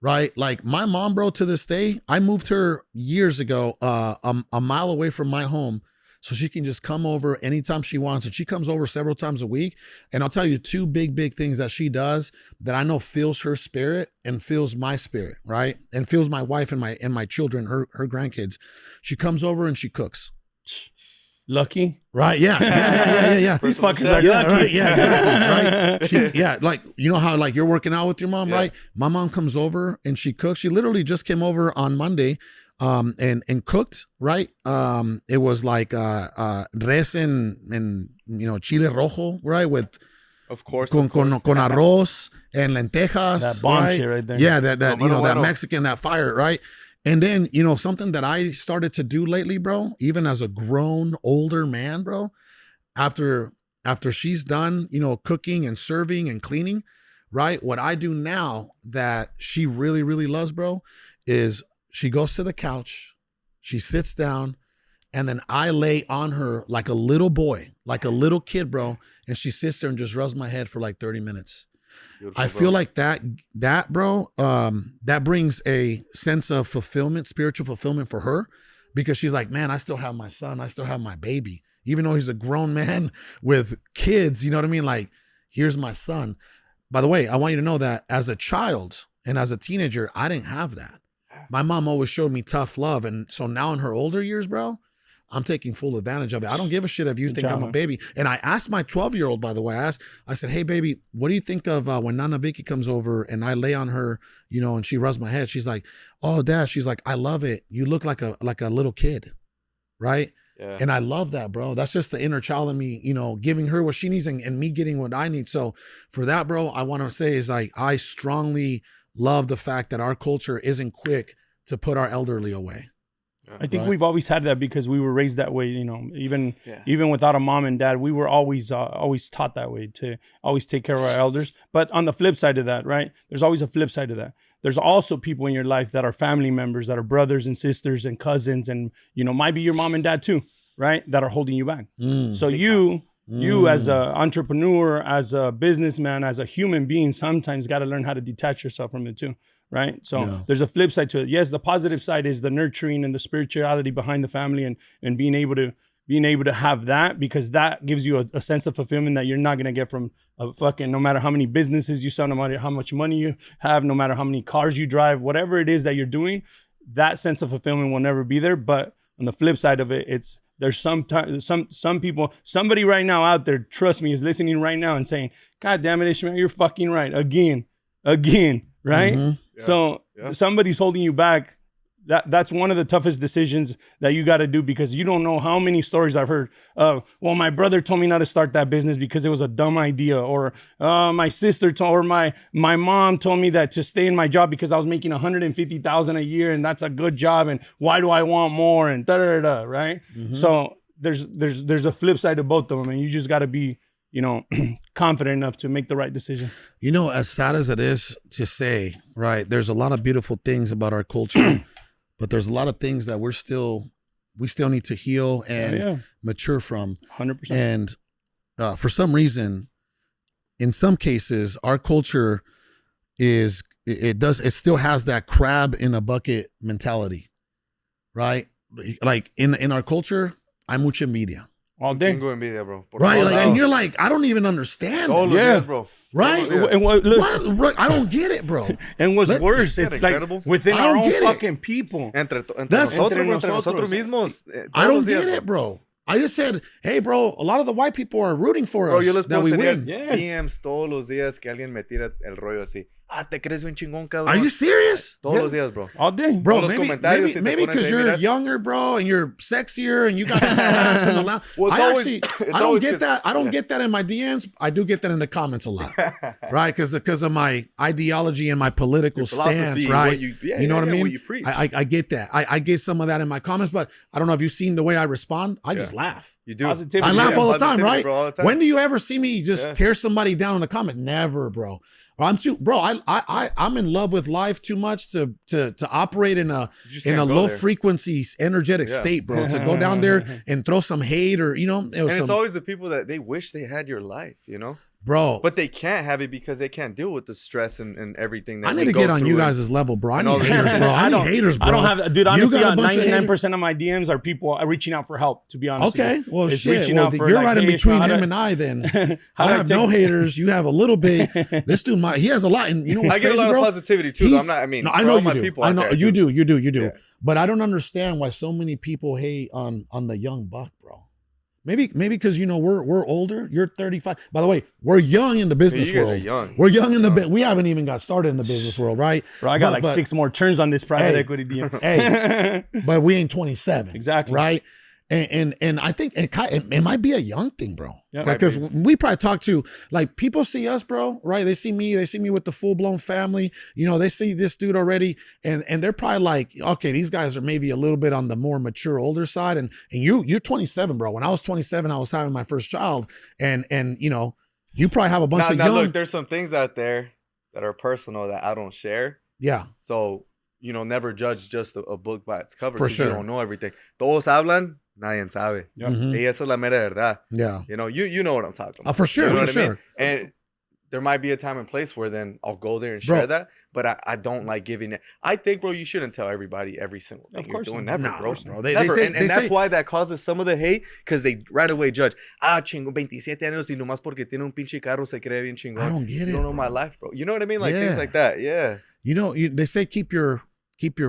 Right? Like my mom, bro, to this day, I moved her years ago, a mile away from my home so she can just come over anytime she wants. And she comes over several times a week. And I'll tell you two big things that she does that I know fills her spirit and fills my spirit, right? And fills my wife and my children, her grandkids. She comes over and she cooks. Lucky. Right, yeah. These fuckers are Yeah, lucky. right, yeah, exactly, right? Like, how like you're working out with your mom, right? My mom comes over and she cooks. She literally just came over on Monday and cooked, right? It was like res and chile rojo, right? With of course, con arroz and lentejas. That bomb right? shit right there. Yeah, that Bueno. Mexican, that fire, right? And then, something that I started to do lately, bro, even as a grown, older man, bro, after she's done, cooking and serving and cleaning, right? What I do now that she really, really loves, bro, is she goes to the couch, she sits down, and then I lay on her like a little boy, like a little kid, bro, and she sits there and just rubs my head for like 30 minutes. Beautiful, I feel like that, bro, that brings a sense of fulfillment, spiritual fulfillment for her, because she's like, man, I still have my son. I still have my baby, even though he's a grown man with kids, you know what I mean? Like, here's my son. By the way, I want you to know that as a child and as a teenager, I didn't have that. My mom always showed me tough love. And so now in her older years, bro, I'm taking full advantage of it. I don't give a shit if you think I'm a baby. And I asked my 12-year-old, by the way, I said, hey, baby, what do you think of when Nana Vicky comes over and I lay on her, and she rubs my head? She's like, oh, Dad, she's like, I love it. You look like a little kid, right? Yeah. And I love that, bro. That's just the inner child in me, giving her what she needs and me getting what I need. So for that, bro, I want to say is like, I strongly love the fact that our culture isn't quick to put our elderly away. I think we've always had that because we were raised that way, even without a mom and dad, we were always taught that way to always take care of our elders. But on the flip side of that, right, there's always a flip side of that. There's also people in your life that are family members, that are brothers and sisters and cousins and, might be your mom and dad too, right, that are holding you back. So you as an entrepreneur, as a businessman, as a human being, sometimes got to learn how to detach yourself from it too. Right. So there's a flip side to it. Yes, the positive side is the nurturing and the spirituality behind the family and being able to have that, because that gives you a sense of fulfillment that you're not going to get from no matter how many businesses you sell, no matter how much money you have, no matter how many cars you drive, whatever it is that you're doing, that sense of fulfillment will never be there. But on the flip side of it, there's some people, somebody right now out there, trust me, is listening right now and saying, God damn it, Ishmael, you're fucking right. Again, right? Mm-hmm. So somebody's holding you back. That's one of the toughest decisions that you got to do, because you don't know how many stories I've heard of, well, my brother told me not to start that business because it was a dumb idea, or my sister told, or my mom told me that to stay in my job because I was making $150,000 a year and that's a good job, and why do I want more, and da-da-da-da, right? So there's a flip side to both of them, and you just got to be, you know, confident enough to make the right decision. You know, as sad as it is to say, right, there's a lot of beautiful things about our culture, but there's a lot of things that we still need to heal and mature from. 100%. And for some reason, in some cases, our culture it still has that crab in a bucket mentality, right? Like in our culture, hay mucha envidia. All day. Chingo envidia, bro. Right, like, and you're like, I don't even understand. Todos los días, bro. Right? And I don't get it, bro. And what's worse, it's incredible? like within I our don't own get it. fucking people. Entre That's- nosotros mismos. I don't get it, bro. I just said, hey, bro, a lot of the white people are rooting for Bro, us yo les that puedo we enseñar win. Yes. DMs todos los días que alguien me tira el rollo así. Ah, te crees bien chingón, cabrón. Are you serious? Todos los días, bro. All day. Bro, Todos los maybe comentarios, si te maybe pones because ahí, you're mira. younger, bro, and you're sexier, and you got the tats and the lounge. Well, it's I always- actually, it's I don't always get 'cause- that. I don't get that in my DMs. I do get that in the comments a lot, right? Because of my ideology and my political Your philosophy, stance, what right? you- you know what I mean? what you preach. I get that. I get some of that in my comments, but I don't know if you've seen the way I respond. I just laugh. You do. Positivity. I laugh Yeah, all the time, positivity, right? bro, all the time. When do you ever see me just Yeah. tear somebody down in the comment? Never, bro. I'm in love with life too much to operate in a You just can't go low there. frequency energetic Yeah. state, bro. To go down there and throw some hate or And it's always the people that they wish they had your life, you know? bro. But they can't have it because they can't deal with the stress and everything that I we need to go get on through you and- guys' level, bro. I and need all the haters, haters. bro. I need haters, bro. I don't have, dude, You honestly, got a bunch of 99% of my DMs are people reaching out for help, to be honest. Okay, with you. well, It's shit. reaching Well, out for, you're like, right in hey, between Ishmael, him and I. Then how I do I have take no it? haters. You have a little bit. This dude, he has a lot, and you know what's I get a crazy, lot bro? of positivity too. Though. I'm not. I mean, No, I for know all you my do. people I out know there, you dude. do. Yeah. But I don't understand why so many people hate on the young buck, bro. Maybe because you know we're older. You're 35. By the way, we're young in the business you guys world. are young. We're young in the we haven't even got started in the business world, right? Bro, I got But- 6 more turns on this private Hey. equity deal. Hey, but we ain't 27. Exactly. Right? And I think it might be a young thing, bro. Yeah. Because we probably talk to, like, people see us, bro, right? They see me with the full-blown family. You know, they see this dude already, and they're probably like, okay, these guys are maybe a little bit on the more mature, older side. And you're 27, bro. When I was 27, I was having my first child. And you know, you probably have a bunch of Now, young. look, there's some things out there that are personal that I don't share. Yeah. So, you know, never judge just a book by its cover. For 'cause sure. You don't know everything. Todos hablan, nadie sabe. Yeah. Mhm. Y esa es la mera verdad. Yeah. You know, you know what I'm talking about. For sure. You know For what I mean? sure. And there might be a time and place where then I'll go there and Bro. share that, but I don't like giving it. I think, bro, you shouldn't tell everybody every single thing Of you're course doing. not. Never, No, bro. bro. They Never. say- and they that's say- why that causes some of the hate, because they right away judge. Ah, chingo, 27 años y nomás porque tiene un pinche carro se cree bien chingón. I don't get You it. don't know bro. my life, bro. You know what I mean? Like Yeah. things like that. Yeah. You know, they say keep your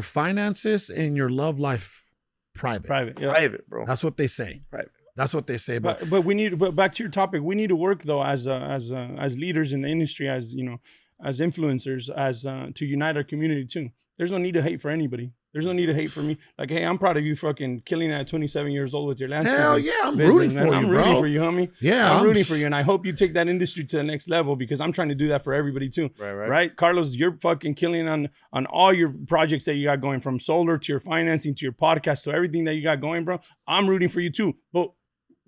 finances and your love life private. Private. Yeah. Private, bro. That's what they say. Private. That's what they say. But But back to your topic, we need to work though as leaders in the industry, as you know, as influencers, as to unite our community too. There's no need to hate for anybody. There's no need to hate for me. Like, hey, I'm proud of you fucking killing it at 27 years old with your landscaping. hell yeah, I'm business, rooting man. for you, I'm bro. rooting for you, homie. Yeah, I'm rooting for you, and I hope you take that industry to the next level, because I'm trying to do that for everybody too. Right. Carlos, you're fucking killing on all your projects that you got going, from solar to your financing to your podcast to everything that you got going, bro. I'm rooting for you too. But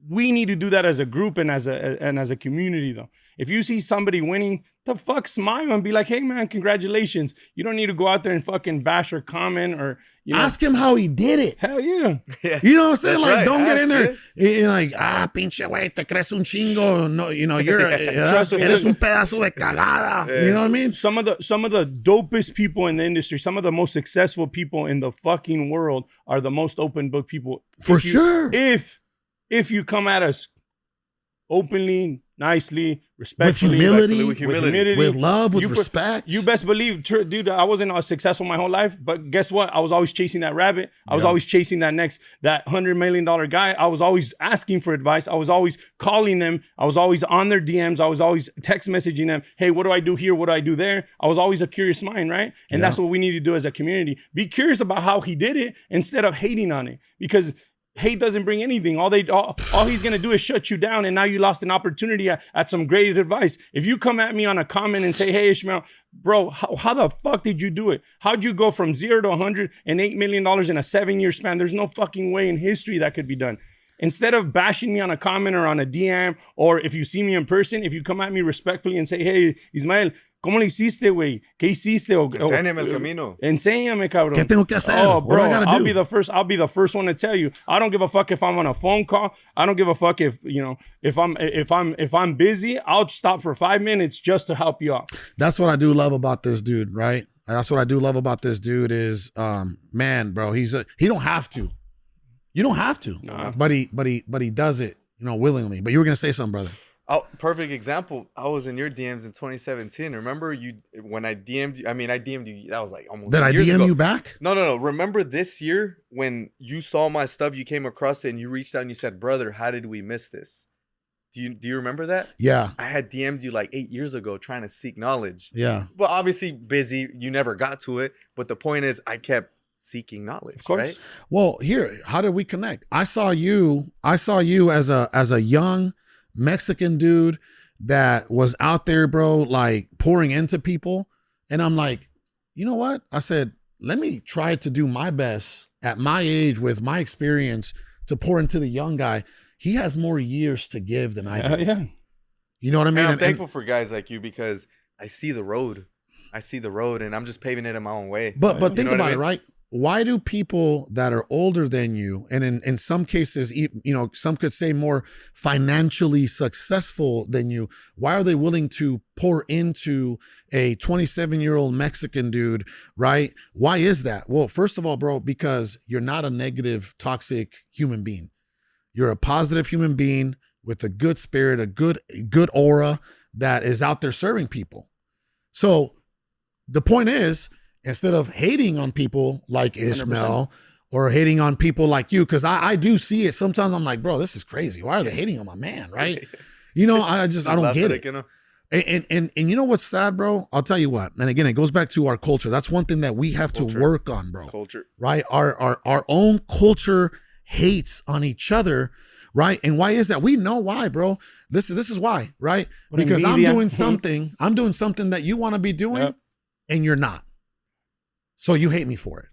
we need to do that as a group and as a community, though. If you see somebody winning, the fuck smile and be like, hey man, congratulations. You don't need to go out there and fucking bash or comment or, you know. ask him how he did it. Hell yeah. Yeah. You know what I'm saying? That's Like, right. don't get in there Ask, and like, pinche güey, te crees un chingo. No, you know, you're Trust me. eres un pedazo de cagada. Yeah. You know what I mean? Some of the dopest people in the industry, some of the most successful people in the fucking world are the most open book people. For If you- sure. If you come at us openly, nicely, respectfully, humility, with humility. with love, with You respect. You best believe, dude, I wasn't successful my whole life, but guess what? I was always chasing that rabbit. I was always chasing that $100 million guy. I was always asking for advice. I was always calling them. I was always on their DMs. I was always text messaging them. Hey, what do I do here? What do I do there? I was always a curious mind, right? And that's what we need to do as a community. Be curious about how he did it instead of hating on it, because hate doesn't bring anything. All he's gonna do is shut you down, and now you lost an opportunity at some great advice. If you come at me on a comment and say, "Hey, Ishmael, bro, how the fuck did you do it? How'd you go from 0 to $108 million in a 7-year span?" There's no fucking way in history that could be done. Instead of bashing me on a comment or on a DM, or if you see me in person, if you come at me respectfully and say, "Hey, Ismael, ¿cómo le hiciste, güey? ¿Qué hiciste?" Enséñame el camino. Enséñame, cabrón. ¿Qué tengo que hacer? Oh, What bro, do I gotta I'll do? be the first one to tell you. I don't give a fuck if I'm on a phone call. I don't give a fuck if I'm busy. I'll stop for 5 minutes just to help you out. That's what I do love about this dude, right? That's what I do love about this dude is, man, bro, he don't have to. You don't have to, but he does it, willingly. But you were gonna say something, brother. Oh, perfect example. I was in your DMs in 2017. Remember when I DM'd you? I mean, I DM'd you. That was like almost. Did I years DM ago. you back? No. Remember this year when you saw my stuff, you came across it and you reached out and you said, "Brother, how did we miss this?" Do you remember that? Yeah. I had DM'd you like 8 years ago trying to seek knowledge. Yeah. Well, obviously busy. You never got to it. But the point is, I kept seeking knowledge. Of course. Right? Well, here, how did we connect? I saw you as a young Mexican dude that was out there, bro, like pouring into people. And I'm like, you know what? I said, let me try to do my best at my age with my experience to pour into the young guy. He has more years to give than I do. Yeah. You know what I mean? And I'm thankful for guys like you because I see the road. And I'm just paving it in my own way. But think know what about I mean? it, right? Why do people that are older than you, and in some cases, some could say more financially successful than you, why are they willing to pour into a 27-year-old Mexican dude, right? Why is that? Well, first of all, bro, because you're not a negative, toxic human being. You're a positive human being with a good spirit, a good aura that is out there serving people. So the point is, instead of hating on people like Ishmael 100%. Or hating on people like you, because I do see it. Sometimes I'm like, bro, this is crazy. Why are they hating on my man, right? I don't get it. And you know what's sad, bro? I'll tell you what. And again, it goes back to our culture. That's one thing that we have to work on, bro. Culture. Right? Our own culture hates on each other, right? And why is that? We know why, bro. This is why, right? Because I'm doing something that you want to be doing, and you're not. So you hate me for it.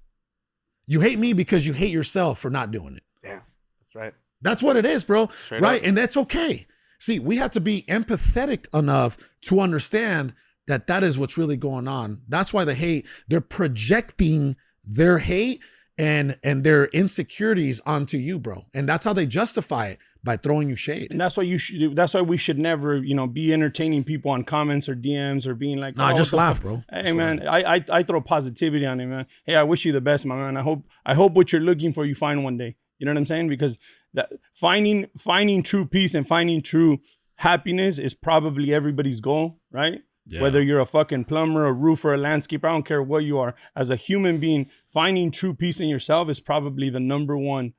You hate me because you hate yourself for not doing it. Yeah, that's right. That's what it is, bro. Straight right? up. And that's okay. See, we have to be empathetic enough to understand that is what's really going on. That's why they're projecting their hate and their insecurities onto you, bro. And that's how they justify it, by throwing you shade. And that's why we should never, be entertaining people on comments or DMs or being like, no, just laugh, bro. Hey, man, I throw positivity on it, man. Hey, I wish you the best, my man. I hope what you're looking for, you find one day. You know what I'm saying? Because that finding true peace and finding true happiness is probably everybody's goal, right? Yeah. Whether you're a fucking plumber, a roofer, a landscaper, I don't care what you are. As a human being, finding true peace in yourself is probably the number one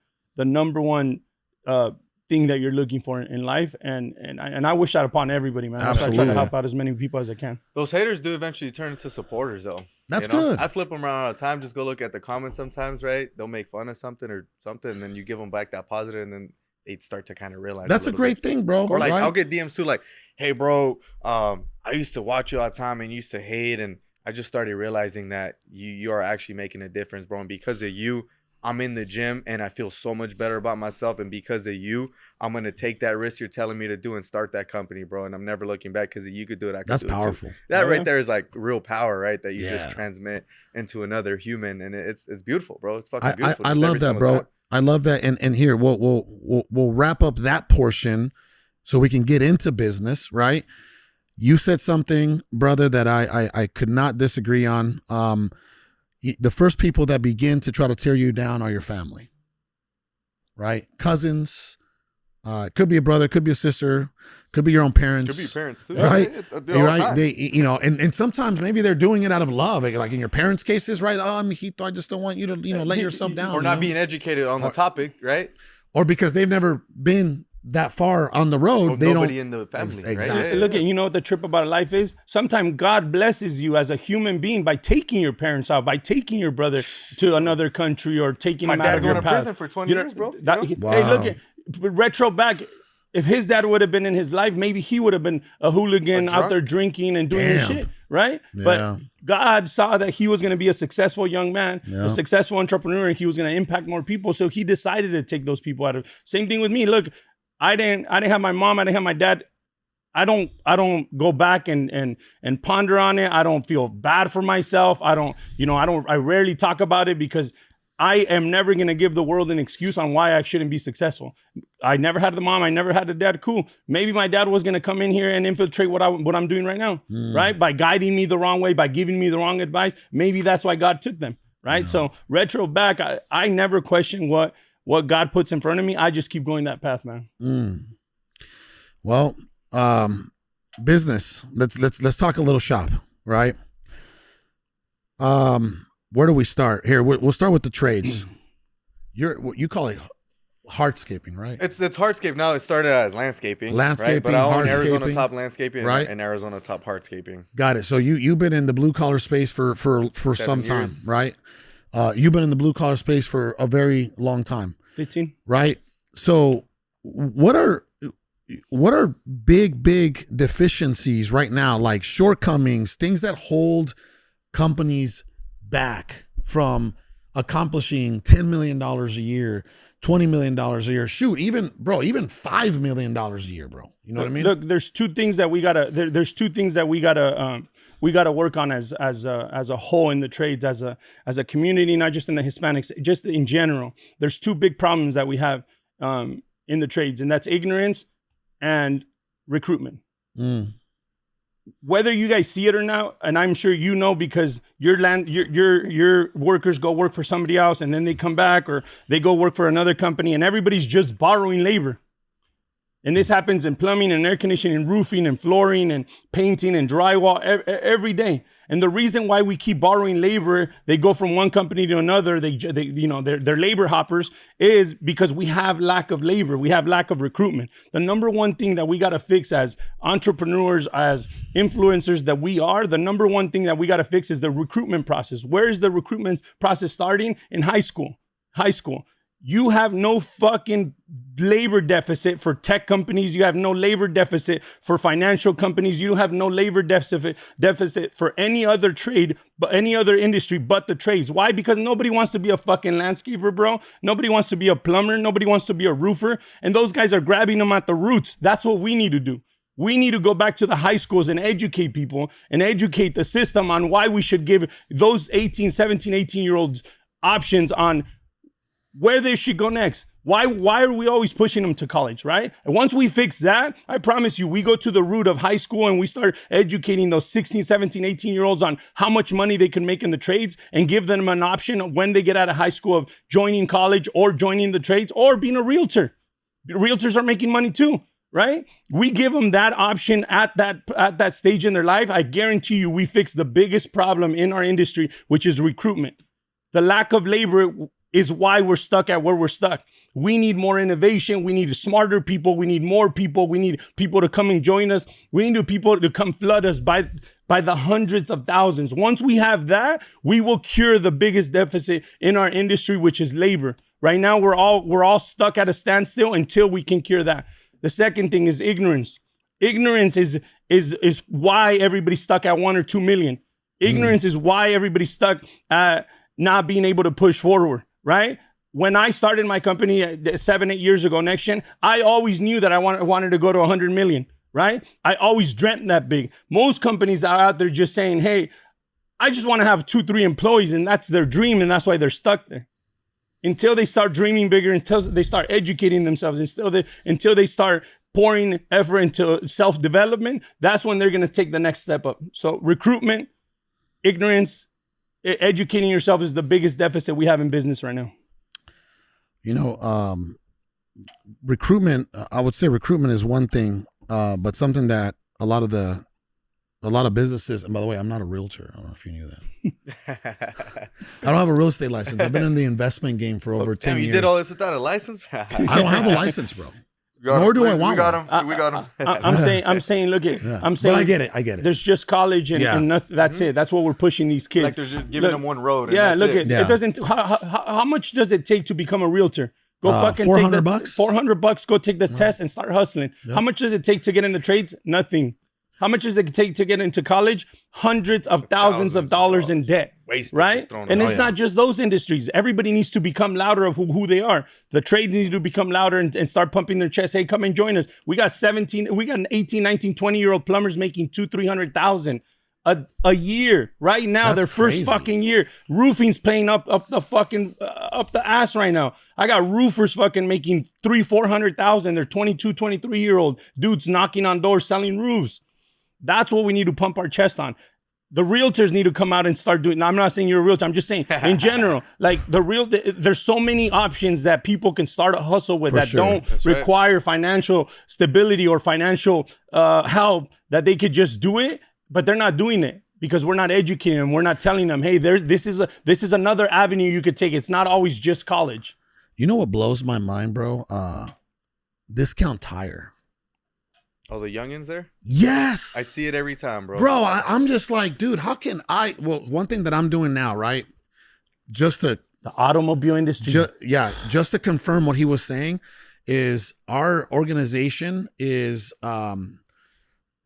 thing that you're looking for in life, and I wish that upon everybody, man. Absolutely. I try to help out as many people as I can. Those haters do eventually turn into supporters, though. That's good. I flip them around all the time. Just go look at the comments sometimes, right? They'll make fun of something, and then you give them back that positive, and then they start to kind of realize. That's a great thing, bro. Or like, right? I'll get DMs too, like, "Hey, bro, I used to watch you all the time and used to hate, and I just started realizing that you are actually making a difference, bro. And because of you, I'm in the gym and I feel so much better about myself. And because of you, I'm going to take that risk you're telling me to do and start that company, bro. And I'm never looking back because you could do it. I could That's do powerful. It too. That right there is like real power, right? That you just transmit into another human. And it's beautiful, bro. It's fucking beautiful. I love that, bro. I love that. And here, we'll wrap up that portion so we can get into business, right? You said something, brother, that I could not disagree on. The first people that begin to try to tear you down are your family, right? Cousins, It could be a brother, could be a sister, could be your own parents. Could be parents too, right? Right. They, you know, and sometimes maybe they're doing it out of love, like in your parents' cases, right? Oh, Mijito, I just don't want you to, let yourself down, or not being educated on the topic, right? Or because they've never been that far on the road, they nobody don't. in the family, Exactly. right? Look, you know what the trip about life is? Sometimes God blesses you as a human being by taking your parents out, by taking your brother to another country, or taking My him out dad of your going to path. prison for 20 years, bro. Wow. Hey, look, retro back. If his dad would have been in his life, maybe he would have been a hooligan out there drinking and doing his shit, right? Yeah. But God saw that he was going to be a successful young man, a successful entrepreneur, and he was going to impact more people. So he decided to take those people out of. Same thing with me. Look, I didn't have my mom. I didn't have my dad. I don't go back and ponder on it. I don't feel bad for myself. I rarely talk about it because I am never going to give the world an excuse on why I shouldn't be successful. I never had the mom. I never had the dad. Cool. Maybe my dad was going to come in here and infiltrate what I'm doing right now, right? By guiding me the wrong way, by giving me the wrong advice. Maybe that's why God took them, right? So retro back, I never question what God puts in front of me. I just keep going that path, man. Well, business. Let's talk a little shop, right? Where do we start? Here, we'll start with the trades. You call it hardscaping, right? It's hardscape now. It started as landscaping, Landscaping, right? But I own hardscaping, Arizona Top Landscaping, right? And Arizona Top Hardscaping. Got it. So you've been in the blue collar space for some time, years. right? You've been in the blue collar space for a very long time. 15. Right? So what are big deficiencies right now, like shortcomings, things that hold companies back from accomplishing $10 million a year, $20 million a year? Shoot, even $5 million a year, bro. You know what I mean? Look, there's two things that we gotta work on as a whole in the trades, as a community, not just in the Hispanics, just in general. There's two big problems that we have in the trades, and that's ignorance and recruitment. Whether you guys see it or not, and I'm sure you know, because your workers go work for somebody else and then they come back, or they go work for another company, and everybody's just borrowing labor. And this happens in plumbing and air conditioning and roofing and flooring and painting and drywall every day. And the reason why we keep borrowing labor, they go from one company to another, they're labor hoppers, is because we have lack of labor. We have lack of recruitment. The number one thing that we got to fix as entrepreneurs, as influencers that we are, the number one thing that we got to fix is the recruitment process. Where is the recruitment process starting? In high school. You have no fucking labor deficit for tech companies. You have no labor deficit for financial companies. You have no labor deficit for any other trade, but any other industry but the trades. Why? Because nobody wants to be a fucking landscaper, bro. Nobody wants to be a plumber. Nobody wants to be a roofer. And those guys are grabbing them at the roots. That's what we need to do. We need to go back to the high schools and educate people and educate the system on why we should give those 18-year-olds options on where they should go next. Why are we always pushing them to college, right? And once we fix that, I promise you, we go to the root of high school and we start educating those 16, 17, 18-year-olds on how much money they can make in the trades, and give them an option when they get out of high school of joining college or joining the trades or being a realtor. Realtors are making money too, right? We give them that option at that stage in their life. I guarantee you, we fix the biggest problem in our industry, which is recruitment. The lack of labor is why we're stuck at where we're stuck. We need more innovation. We need smarter people. We need more people. We need people to come and join us. We need people to come flood us by the hundreds of thousands. Once we have that, we will cure the biggest deficit in our industry, which is labor. Right now, we're all stuck at a standstill until we can cure that. The second thing is ignorance. Ignorance is why everybody's stuck at 1 or 2 million. Ignorance is why everybody's stuck at not being able to push forward. Right? When I started my company 7-8 years ago, Next Gen, I always knew that I wanted to go to 100 million, right? I always dreamt that big. Most companies are out there just saying, hey, I just want to have 2-3 employees, and that's their dream, and that's why they're stuck there. Until they start dreaming bigger, until they start educating themselves, until they start pouring effort into self-development, that's when they're going to take the next step up. So recruitment, ignorance, educating yourself is the biggest deficit we have in business right now. recruitment, I would say recruitment is one thing, but something that a lot of businesses, and by the way, I'm not a realtor. I don't know if you knew that. I don't have a real estate license. I've been in the investment game for over 10 years. You did all this without a license? I don't have a license, bro. Nor do I want one. We got him. I'm saying, look at, I'm saying, but I get it. There's just college and nothing, that's it. That's what we're pushing these kids. Like they're just giving them one road. Yeah, look it. It doesn't. How much does it take to become a realtor? Go fucking $400 $400. Go take the test and start hustling. Yep. How much does it take to get in the trades? Nothing. How much does it take to get into college? Hundreds of thousands of dollars in debt. Wasted, right? And it's not just those industries. Everybody needs to become louder of who they are. The trades need to become louder and start pumping their chest. Hey, come and join us. We got 18, 19, 20-year-old plumbers making $200,000-$300,000 a year right now. Their first fucking year. Roofing's playing up the fucking up the ass right now. I got roofers fucking making $300,000-$400,000. They're 22, 23-year-old dudes knocking on doors selling roofs. That's what we need to pump our chest on. The realtors need to come out and start doing. Now, I'm not saying you're a realtor. I'm just saying in general, like there's so many options that people can start a hustle with don't require financial stability or financial help, that they could just do it, but they're not doing it because we're not educating them. We're not telling them, hey, this is another avenue you could take. It's not always just college. You know what blows my mind, bro? Discount tire. Oh, the youngins there? Yes. I see it every time, bro. Bro, I'm just like, dude, how can well, one thing that I'm doing now, right? Just to the automobile industry. Just to confirm what he was saying is our organization is doing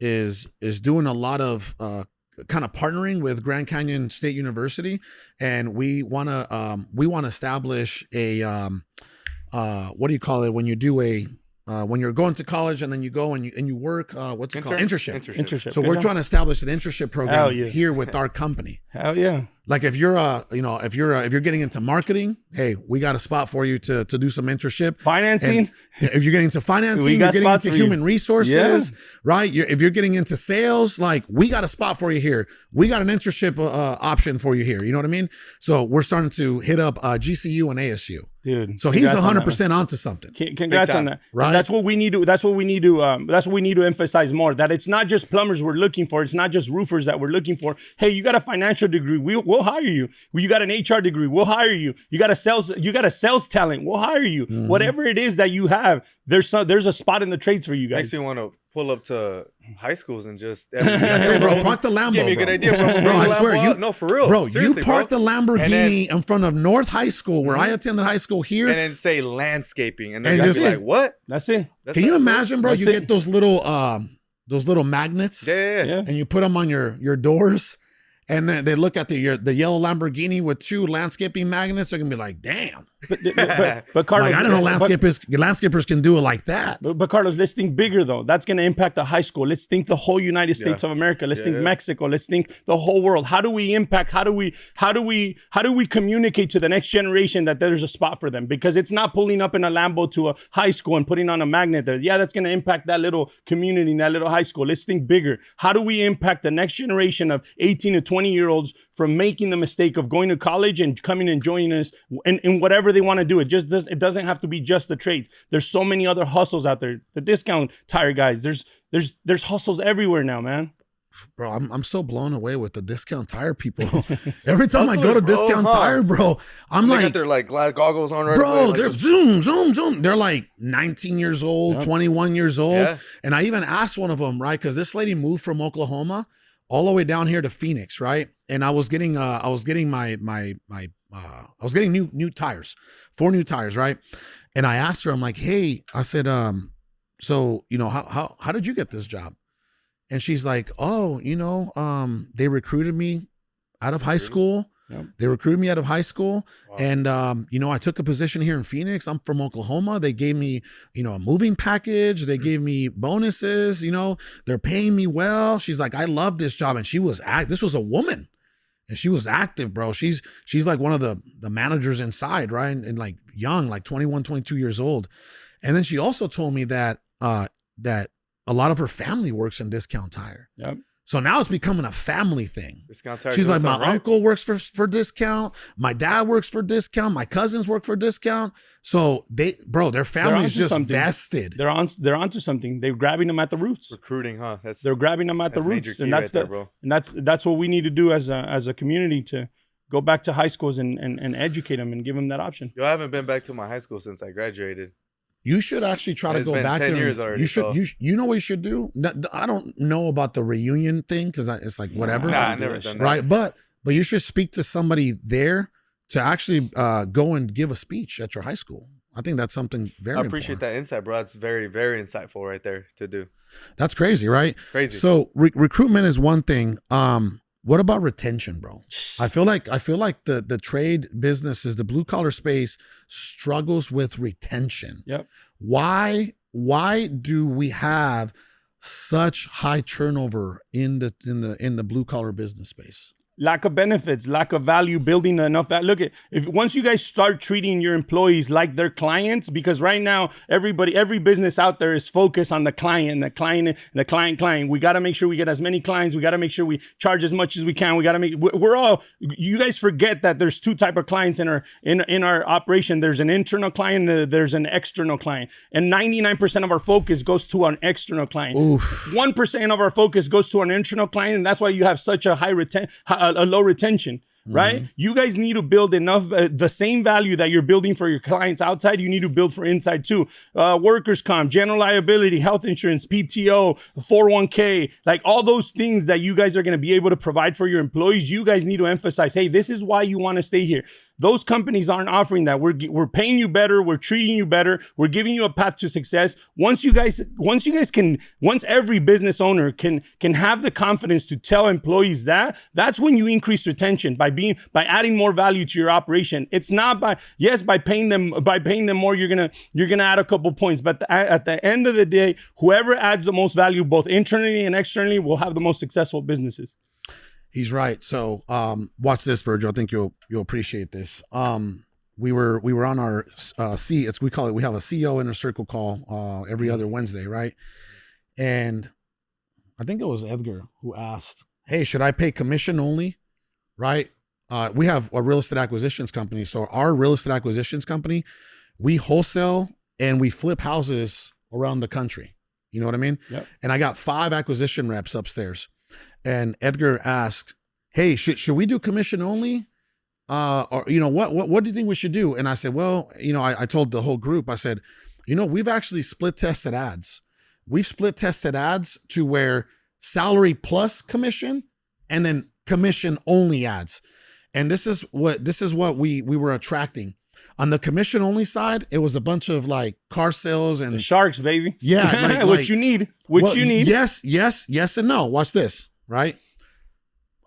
a lot of kind of partnering with Grand Canyon State University, and we want to establish a what do you call it when you do when you're going to college and then you go and you work, what's it called? Internship. So we're trying to establish an internship program here with our company. Hell yeah. Like if you're if you're getting into marketing, hey, we got a spot for you to do some internship. Financing. And if you're getting into financing, you're getting into human resources, right? If you're getting into sales, like we got a spot for you here. We got an internship option for you here. You know what I mean? So we're starting to hit up GCU and ASU. Dude, so he's 100% onto something. Congrats on that. Right? That's what we need to. That's what we need to emphasize more. That it's not just plumbers we're looking for. It's not just roofers that we're looking for. Hey, you got a financial degree, we'll hire you. You got an HR degree, we'll hire you. You got a sales talent, we'll hire you. Mm-hmm. Whatever it is that you have, there's a spot in the trades for you guys. Makes me want to pull up to high schools and just bro, park the Lambo. Give me a good idea, bro. Bro, I swear, no, for real, bro. You park the Lamborghini in front of North High School, where I attended high school here, and then say landscaping, and then just be like, what? That's it. Can you imagine, bro? You get those little magnets, and you put them on your doors. And then they look at the yellow Lamborghini with 2 landscaping magnets. They're gonna be like, "Damn!" But Carlos, like, I don't know landscapers can do it like that. But Carlos, let's think bigger though. That's gonna impact the high school. Let's think the whole United States of America. Let's think Mexico. Let's think the whole world. How do we impact? How do we communicate to the next generation that there's a spot for them? Because it's not pulling up in a Lambo to a high school and putting on a magnet there. Yeah, that's gonna impact that little community, that little high school. Let's think bigger. How do we impact the next generation of 18 to 20-year-olds from making the mistake of going to college and coming and joining us in whatever they want to do? It doesn't have to be just the trades. There's so many other hustles out there. The discount tire guys. There's hustles everywhere now, man. Bro, I'm so blown away with the discount tire people. Every time I go to discount tire, bro, I'm like, they got their like goggles on right bro. Like they're zoom. They're like 19 years old, 21 years old, and I even asked one of them, right, because this lady moved from Oklahoma all the way down here to Phoenix, right? And I was getting new tires, 4 new tires, right? And I asked her, I'm like, hey, I said, so how did you get this job? And she's like, oh, they recruited me out of high school. Yep. They recruited me out of high school. Wow. And, I took a position here in Phoenix. I'm from Oklahoma. They gave me, a moving package. They gave me bonuses, they're paying me well. She's like, I love this job. And this was a woman and she was active, bro. She's like one of the managers inside, right? And like young, like 21, 22 years old. And then she also told me that a lot of her family works in discount tire. Yep. So now it's becoming a family thing. Discount tire She's doing like, my something right. uncle works for discount. My dad works for discount. My cousins work for discount. So their family is just vested. They're onto something. They're grabbing them at the roots. Recruiting, huh? They're grabbing them at the roots, and that's bro. And that's what we need to do as a community, to go back to high schools and educate them and give them that option. Yo, I haven't been back to my high school since I graduated. You should actually try to go back 10 there. years already, you should. You know what you should do? I don't know about the reunion thing because it's like whatever. Nah, I never done that. Right, but you should speak to somebody there to actually go and give a speech at your high school. I think that's something very. I appreciate important. that insight, bro. That's very, very insightful right there to do. That's crazy, right? Crazy. So recruitment is one thing. What about retention, bro? I feel like the trade businesses, the blue collar space struggles with retention. Yep. Why do we have such high turnover in the blue collar business space? Lack of benefits, lack of value, building enough. Look at once you guys start treating your employees like their clients, because right now every business out there is focused on the client. We got to make sure we get as many clients. We got to make sure we charge as much as we can. We got to make. You guys forget that there's two type of clients in our operation. There's an internal client. There's an external client, and 99% of our focus goes to an external client. 1% of our focus goes to an internal client, and that's why you have such a a low retention, right? Mm-hmm. You guys need to build enough, the same value that you're building for your clients outside, you need to build for inside too. Workers' comp, general liability, health insurance, PTO, 401k, like all those things that you guys are going to be able to provide for your employees. You guys need to emphasize, hey, this is why you want to stay here. Those companies aren't offering that. We're paying you better. We're treating you better. We're giving you a path to success. Once every business owner can have the confidence to tell employees that's when you increase retention by adding more value to your operation. It's not by paying them more, you're gonna add a couple points. But at the end of the day, whoever adds the most value, both internally and externally, will have the most successful businesses. He's right. So watch this, Virgil. I think you'll appreciate this. We were on our we have a CEO Inner Circle call every other Wednesday, right? And I think it was Edgar who asked, hey, should I pay commission only? Right? We have a real estate acquisitions company. So our real estate acquisitions company, we wholesale and we flip houses around the country. You know what I mean? Yep. And I got 5 acquisition reps upstairs. And Edgar asked, hey, should we do commission only? Or, what do you think we should do? And I said, well, I told the whole group, I said, we've actually split tested ads. We've split tested ads to where salary plus commission and then commission only ads. And this is what we were attracting. On the commission only side, it was a bunch of like car sales and the sharks, baby. Yeah. What you need. You need. Yes, and no. Watch this. Right?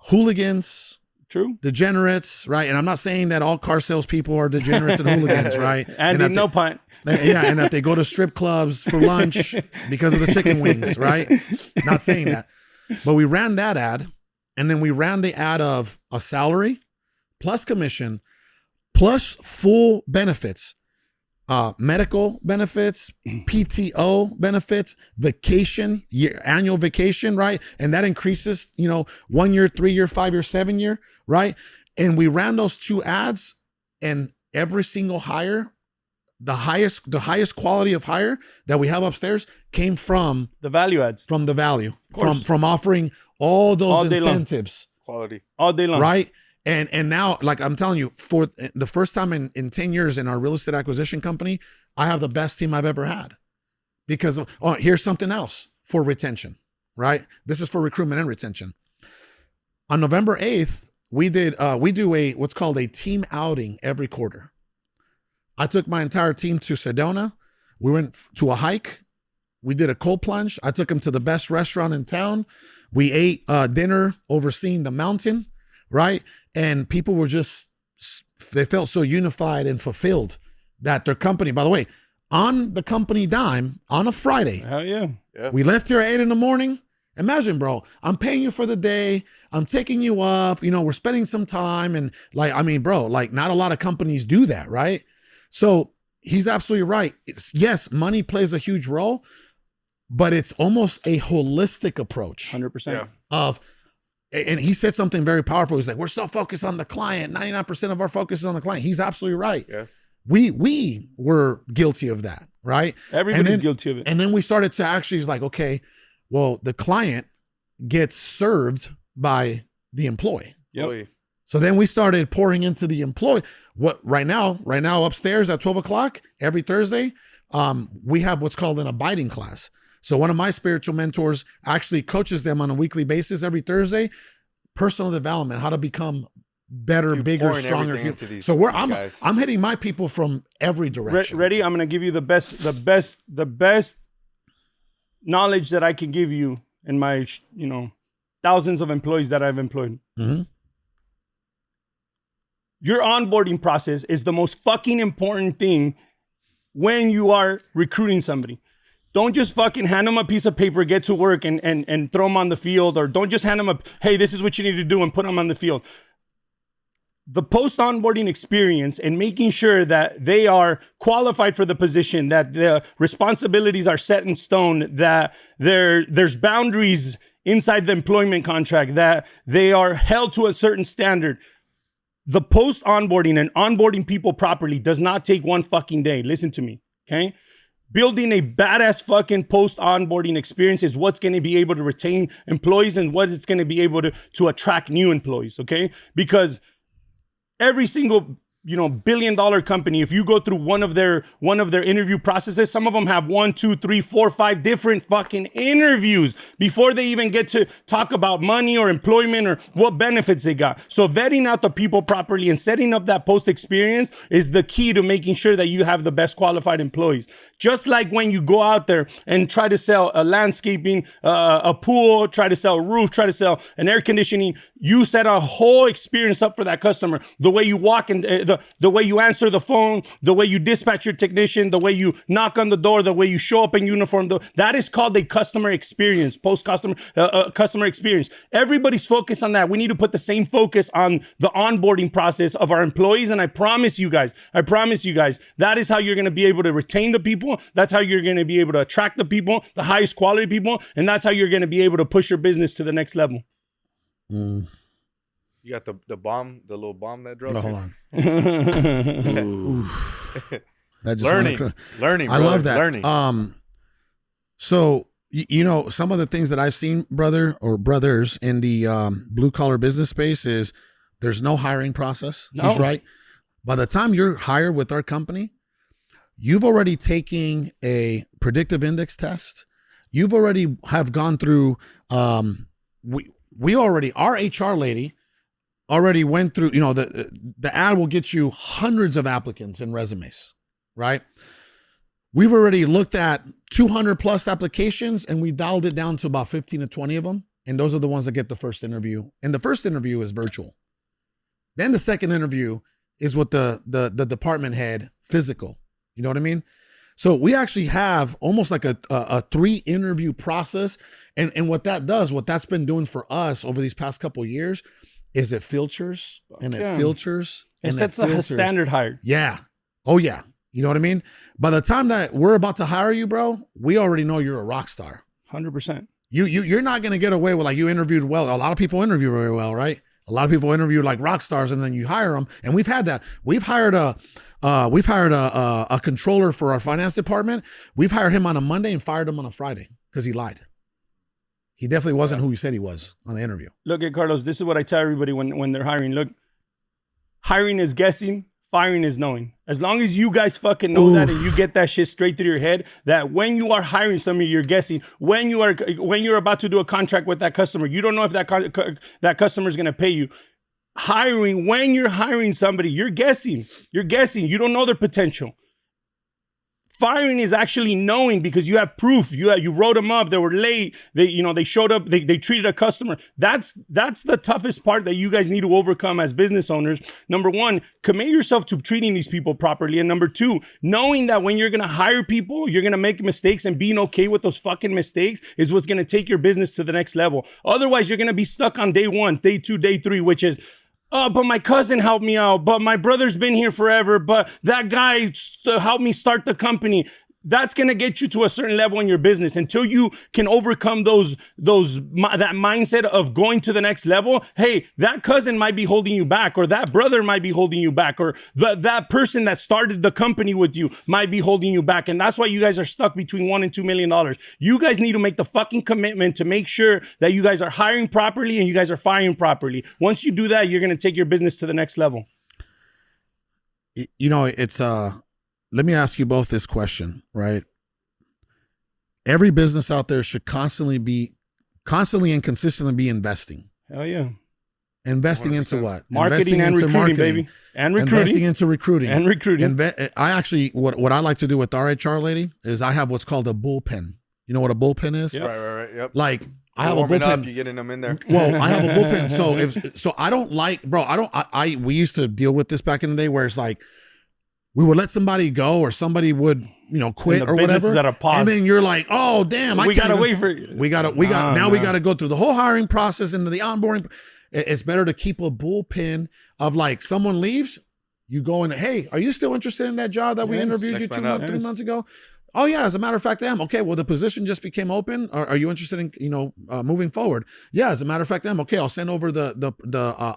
Hooligans, true, degenerates, right? And I'm not saying that all car salespeople are degenerates and hooligans, right? And no punt. Yeah, and that they go to strip clubs for lunch because of the chicken wings, right? Not saying that. But we ran that ad, and then we ran the ad of a salary plus commission plus full benefits. Medical benefits, PTO benefits, vacation, annual vacation, right? And that increases, 1 year, 3 year, 5 year, 7 year, right? And we ran those 2 ads, and every single hire, the highest quality of hire that we have upstairs came from the value ads, from the value, from offering all those incentives, quality all day long, right? And now, like I'm telling you, for the first time in 10 years in our real estate acquisition company, I have the best team I've ever had. Because here's something else for retention, right? This is for recruitment and retention. On November 8th, we do what's called a team outing every quarter. I took my entire team to Sedona. We went to a hike. We did a cold plunge. I took them to the best restaurant in town. We ate dinner overseeing the mountain, right? And people were they felt so unified and fulfilled that their company, by the way, on the company dime, on a Friday. Hell yeah. We left here at 8 a.m. Imagine, bro, I'm paying you for the day. I'm taking you up, we're spending some time. And not a lot of companies do that, right? So he's absolutely right. Yes, money plays a huge role, but it's almost a holistic approach 100%. of, and he said something very powerful. He's like, we're so focused on the client. 99% of our focus is on the client. He's absolutely right. Yeah. We were guilty of that, right? Everybody's guilty of it. And then we started to actually, he's like, okay, well, the client gets served by the employee. Yep. So then we started pouring into the employee. What right now upstairs at 12 o'clock every Thursday, we have what's called an abiding class. So one of my spiritual mentors actually coaches them on a weekly basis every Thursday, personal development, how to become better, bigger, stronger. So I'm hitting my people from every direction. Ready? I'm going to give you the best knowledge that I can give you in my, thousands of employees that I've employed. Mm-hmm. Your onboarding process is the most fucking important thing when you are recruiting somebody. Don't just fucking hand them a piece of paper, get to work and throw them on the field, or don't just hand them hey, this is what you need to do and put them on the field. The post-onboarding experience and making sure that they are qualified for the position, that the responsibilities are set in stone, that there's boundaries inside the employment contract, that they are held to a certain standard. The post-onboarding and onboarding people properly does not take one fucking day. Listen to me, okay? Building a badass fucking post-onboarding experience is what's going to be able to retain employees and what it's going to be able to attract new employees, okay? Because every single billion-dollar company, if you go through one of their interview processes, some of them have 1, 2, 3, 4, 5 different fucking interviews before they even get to talk about money or employment or what benefits they got. So vetting out the people properly and setting up that post experience is the key to making sure that you have the best qualified employees. Just like when you go out there and try to sell a landscaping, a pool, try to sell a roof, try to sell an air conditioning, you set a whole experience up for that customer. The way you walk and the way you answer the phone, the way you dispatch your technician, the way you knock on the door, the way you show up in uniform, that is called a customer experience, customer experience. Everybody's focused on that. We need to put the same focus on the onboarding process of our employees. And I promise you guys, that is how you're going to be able to retain the people. That's how you're going to be able to attract the people, the highest quality people. And that's how you're going to be able to push your business to the next level. You got the little bomb that drops. No, hold on. That just learning. I love that. Learning. So some of the things that I've seen, brother or brothers, in the blue collar business space is there's no hiring process. No. He's right. By the time you're hired with our company, you've already taken a predictive index test. You've already have gone through. Our HR lady already went through, the ad will get you hundreds of applicants and resumes, right? We've already looked at 200 plus applications and we dialed it down to about 15 to 20 of them. And those are the ones that get the first interview. And the first interview is virtual. Then the second interview is with the department head, physical. You know what I mean? So we actually have almost like a 3-interview process. And what that's been doing for us over these past couple of years is it filters and it filters. It sets a standard higher. Yeah. Oh yeah. You know what I mean? By the time that we're about to hire you, bro, we already know you're a rock star. 100%. You're not going to get away with like you interviewed well. A lot of people interview very well, right? A lot of people interview like rock stars and then you hire them. And we've had that. We've hired a controller for our finance department. We've hired him on a Monday and fired him on a Friday because he lied. He definitely wasn't who he said he was on the interview. Look at Carlos. This is what I tell everybody when they're hiring. Look, hiring is guessing. Firing is knowing. As long as you guys fucking know that and you get that shit straight through your head, that when you are hiring somebody, you're guessing. When you're about to do a contract with that customer, you don't know if that customer is going to pay you. Hiring, when you're hiring somebody, you're guessing. You're guessing. You don't know their potential. Firing is actually knowing because you have proof. You wrote them up. They were late. They showed up. They treated a customer. That's the toughest part that you guys need to overcome as business owners. Number one, commit yourself to treating these people properly. And number two, knowing that when you're going to hire people, you're going to make mistakes, and being okay with those fucking mistakes is what's going to take your business to the next level. Otherwise, you're going to be stuck on day 1, day 2, day 3, which is, oh, but my cousin helped me out. But my brother's been here forever. But that guy helped me start the company. That's going to get you to a certain level in your business. Until you can overcome that mindset of going to the next level. Hey, that cousin might be holding you back, or that brother might be holding you back, or that person that started the company with you might be holding you back. And that's why you guys are stuck between $1 and $2 million. You guys need to make the fucking commitment to make sure that you guys are hiring properly and you guys are firing properly. Once you do that, you're going to take your business to the next level. You know, it's let me ask you both this question, right? Every business out there should constantly and consistently be investing. Hell yeah. Investing 100%. Into what? Marketing and recruiting, marketing, baby. And recruiting. Investing into recruiting. And recruiting. I actually, what I like to do with our HR lady is I have what's called a bullpen. You know what a bullpen is? Yep. Right. Yep. Like, I have a bullpen. You getting them in there. Well, I have a bullpen. So I don't like, bro, we used to deal with this back in the day where it's like, we would let somebody go or somebody would, quit or whatever. And then you're like, oh, damn. We got to wait for you. We got to go through the whole hiring process into the onboarding. It's better to keep a bullpen of like someone leaves, you go in, hey, are you still interested in that job that we interviewed you 3 months ago? Oh yeah, as a matter of fact, I am. Okay, well the position just became open. Are you interested in moving forward? Yeah, as a matter of fact, I am. Okay, I'll send over the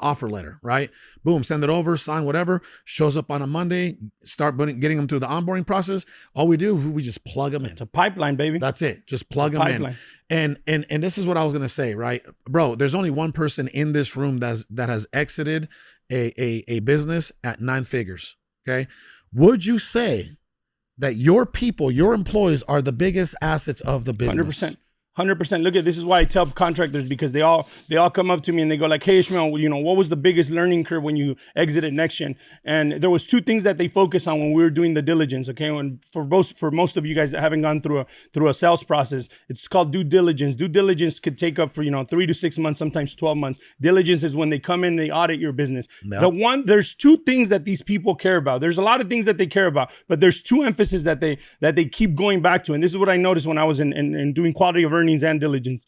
offer letter. Right, boom, send it over, sign whatever. Shows up on a Monday. Start getting them through the onboarding process. All we do, we just plug them in. It's a pipeline, baby. That's it. Just plug them in. And this is what I was gonna say, right, bro? There's only one person in this room that has exited a business at 9 figures. Okay, would you say that your people, your employees are the biggest assets of the business? 100%. Look, this is why I tell contractors, because they all come up to me and they go like, hey, Ishmael, what was the biggest learning curve when you exited NextGen? And there was 2 things that they focus on when we were doing the diligence. Okay. And for most of you guys that haven't gone through a sales process, it's called due diligence. Due diligence could take up for, 3 to 6 months, sometimes 12 months. Diligence is when they come in, they audit your business. Yep. There's 2 things that these people care about. There's a lot of things that they care about, but there's 2 emphases that they keep going back to. And this is what I noticed when I was in doing quality of earnings and diligence.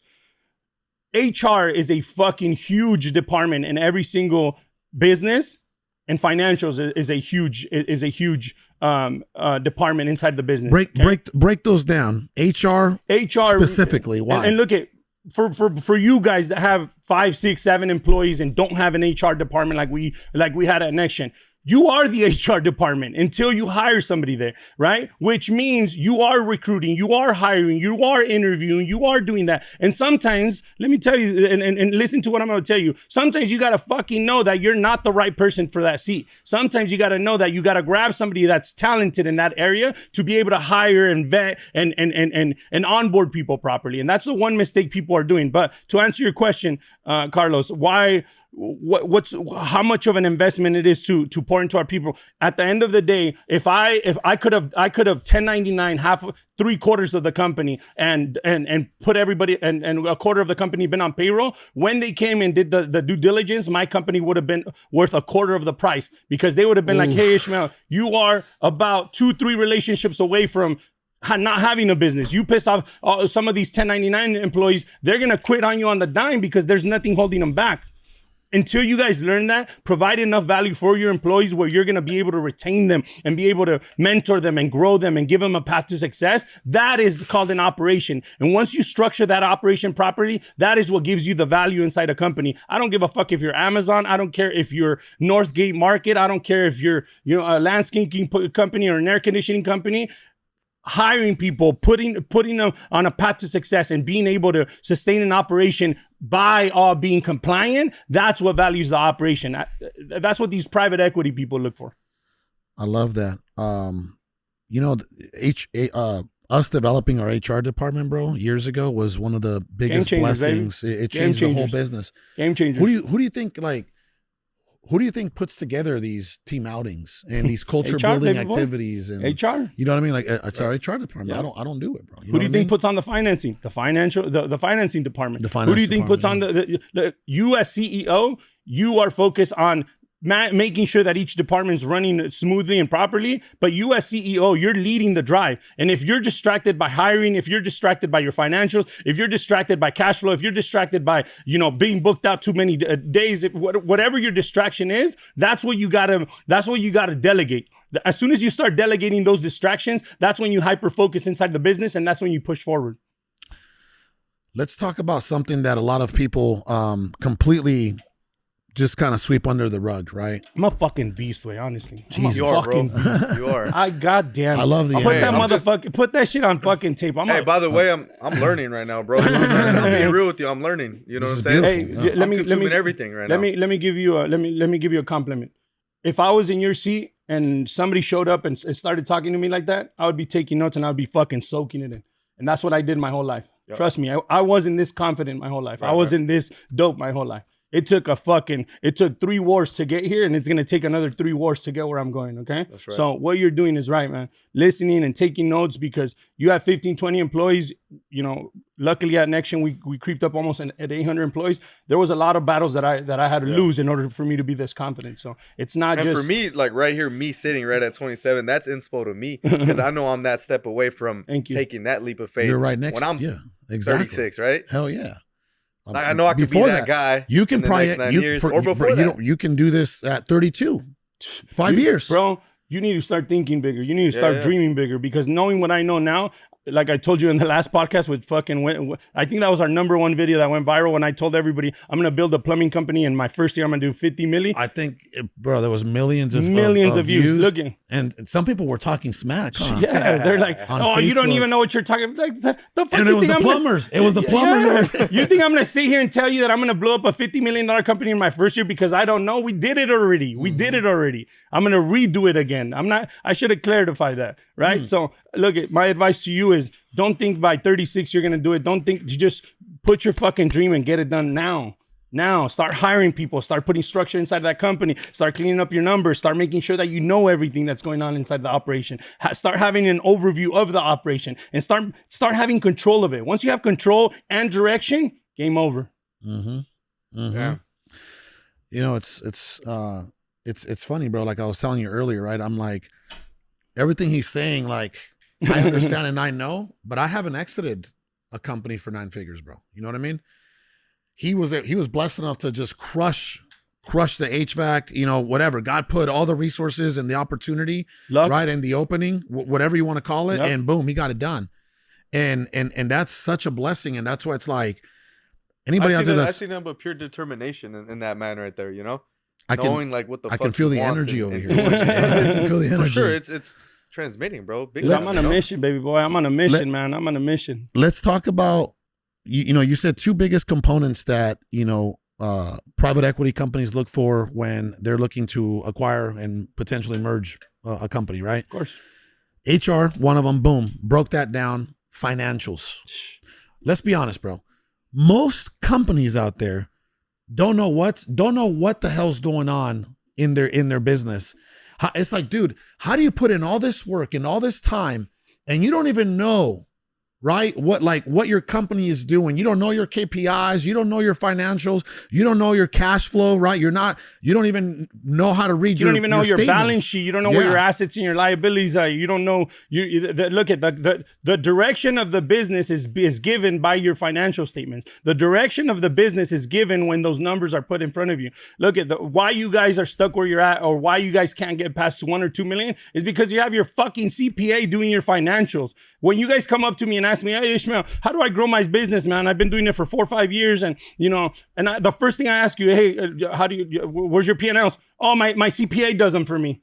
HR is a fucking huge department in every single business, and financials is a huge department inside the business. Break those down. HR specifically. Why? And look at for you guys that have 5, 6, 7 employees and don't have an HR department like we had at NextGen. You are the HR department until you hire somebody there, right? Which means you are recruiting, you are hiring, you are interviewing, you are doing that. And sometimes, let me tell you, and listen to what I'm going to tell you. Sometimes you got to fucking know that you're not the right person for that seat. Sometimes you got to know that you got to grab somebody that's talented in that area to be able to hire and vet and onboard people properly. And that's the one mistake people are doing. But to answer your question, Carlos, how much of an investment it is to pour into our people. At the end of the day, if I could have 1099 3/4 of the company and put everybody and a quarter of the company been on payroll, when they came and did the due diligence, my company would have been worth a quarter of the price, because they would have been like, hey, Ishmael, you are about 2-3 relationships away from not having a business. You piss off some of these 1099 employees, they're going to quit on you on the dime because there's nothing holding them back. Until you guys learn that, provide enough value for your employees where you're going to be able to retain them and be able to mentor them and grow them and give them a path to success. That is called an operation. And once you structure that operation properly, that is what gives you the value inside a company. I don't give a fuck if you're Amazon. I don't care if you're Northgate Market. I don't care if you're a landscaping company or an air conditioning company. Hiring people, putting them on a path to success and being able to sustain an operation by all being compliant, that's what values the operation. That's what these private equity people look for. I love that. Us developing our HR department, bro, years ago was one of the biggest blessings. Baby. It changed the whole business. Game changers. Who do you think puts together these team outings and these culture building activities and HR? You know what I mean? Like it's our HR department. Yeah. I don't do it, bro. Who do you think puts on the financing? The financing department. Who do you think puts on the you as CEO? You are focused on making sure that each department is running smoothly and properly. But you as CEO, you're leading the drive. And if you're distracted by hiring, if you're distracted by your financials, if you're distracted by cash flow, if you're distracted by, being booked out too many days, whatever your distraction is, that's what you gotta delegate. As soon as you start delegating those distractions, that's when you hyper focus inside the business, and that's when you push forward. Let's talk about something that a lot of people completely just kind of sweep under the rug, right? I'm a fucking beast, way honestly. You are, bro. You are. Goddamn. I love the put that shit on fucking tape. By the way, I'm learning right now, bro. I'm being real with you. I'm learning. You know what I'm saying? Hey, let me everything right now. Let me give you a compliment. If I was in your seat and somebody showed up and started talking to me like that, I would be taking notes and I would be fucking soaking it in. And that's what I did my whole life. Yep. Trust me, I wasn't this confident my whole life. Right, I wasn't this dope my whole life. It took 3 wars to get here, and it's gonna take another 3 wars to get where I'm going, okay? That's right. So what you're doing is right, man. Listening and taking notes, because you have 15, 20 employees. Luckily at Nexion, we creeped up almost at 800 employees. There was a lot of battles that I had to lose in order for me to be this confident. So it's not and just... for me, like right here, me sitting right at 27, that's inspo to me, because I know I'm that step away from taking that leap of faith. You're right next when I'm exactly. 36, right? Hell yeah. Like, I know I could be that guy. You can probably you can do this at 32, 5 years, bro. You need to start thinking bigger. You need to start dreaming bigger, because knowing what I know now, like I told you in the last podcast with I think that was our #1 video that went viral when I told everybody I'm going to build a plumbing company in my first year. I'm going to do 50 milli. I think, bro, there was millions of views. Looking. And some people were talking smack. Huh? Yeah, they're like, Facebook. You don't even know what you're talking about. Like, the fuck and it was the plumbers. It was the plumbers. Yeah. You think I'm going to sit here and tell you that I'm going to blow up a $50 million company in my first year because I don't know? We did it already. I'm going to redo it again. I should have clarified that, right? So look, my advice to you is, don't think by 36 you're going to do it. Don't think, you just put your fucking dream and get it done now. Now, start hiring people, start putting structure inside that company, start cleaning up your numbers, start making sure that you know everything that's going on inside the operation. Start having an overview of the operation, and start having control of it. Once you have control and direction, game over. Yeah. It's funny, bro. Like I was telling you earlier, right? I'm like, everything he's saying, like, I understand and I know, but I haven't exited a company for 9 figures, bro. You know what I mean? He was blessed enough to just crush the HVAC, whatever. God put all the resources and the opportunity, right, in the opening, whatever you want to call it, and boom, he got it done. And that's such a blessing, and that's why it's like, anybody out there that's... I see nothing but pure determination in that man right there, I can feel the energy over here. I can feel the energy. For sure, it's transmitting, bro. I'm on a mission, baby boy. I'm on a mission, man. I'm on a mission. Let's talk about, you said 2 biggest components that, private equity companies look for when they're looking to acquire and potentially merge a company, right? Of course. HR, one of them, boom, broke that down. Financials. Let's be honest, bro. Most companies out there don't know what the hell's going on in their business. It's like, dude, how do you put in all this work and all this time and you don't even know, right, what your company is doing? You don't know your KPIs, you don't know your financials, you don't know your cash flow, right? You don't even know how to read you don't even know your balance sheet. You don't know where your assets and your liabilities are. You don't know. Look at the direction of the business is given by your financial statements. The direction of the business is given when those numbers are put in front of you. Look at why you guys are stuck where you're at, or why you guys can't get past 1 or 2 million, is because you have your fucking CPA doing your financials. When you guys come up to me and ask me, hey, Ishmael, how do I grow my business, man? I've been doing it for 4 or 5 years. And, the first thing I ask you, hey, where's your P&Ls? Oh, my CPA does them for me.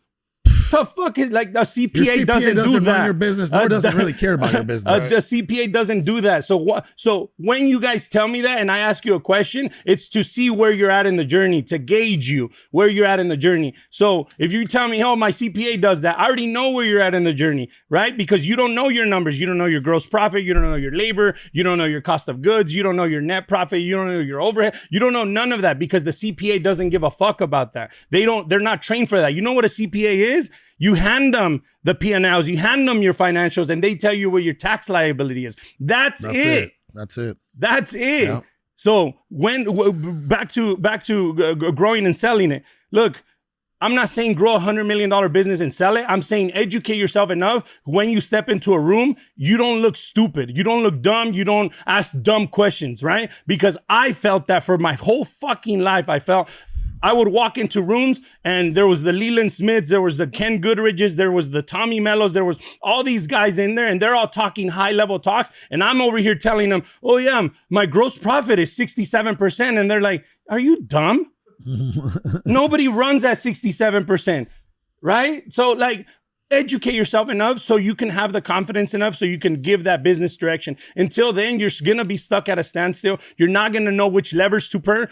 The fuck is, like, the CPA doesn't do that. Run your business, nor doesn't really care about your business. The CPA doesn't do that. So when you guys tell me that and I ask you a question, it's to see where you're at in the journey, to gauge you where you're at in the journey. So if you tell me, oh, my CPA does that, I already know where you're at in the journey, right? Because you don't know your numbers. You don't know your gross profit. You don't know your labor. You don't know your cost of goods. You don't know your net profit. You don't know your overhead. You don't know none of that, because the CPA doesn't give a fuck about that. They're not trained for that. You know what a CPA is? You hand them the P&Ls, you hand them your financials, and they tell you what your tax liability is. That's it. That's it. Yeah. So back to growing and selling it. Look, I'm not saying grow $100 million business and sell it. I'm saying educate yourself enough. When you step into a room, you don't look stupid. You don't look dumb. You don't ask dumb questions, right? Because I felt that for my whole fucking life. I would walk into rooms and there was the Leland Smiths, there was the Ken Goodriches, there was the Tommy Mellos, there was all these guys in there and they're all talking high level talks. And I'm over here telling them, oh yeah, my gross profit is 67%. And they're like, are you dumb? Nobody runs at 67%, right? So like, educate yourself enough so you can have the confidence enough so you can give that business direction. Until then, you're gonna be stuck at a standstill. You're not gonna know which levers to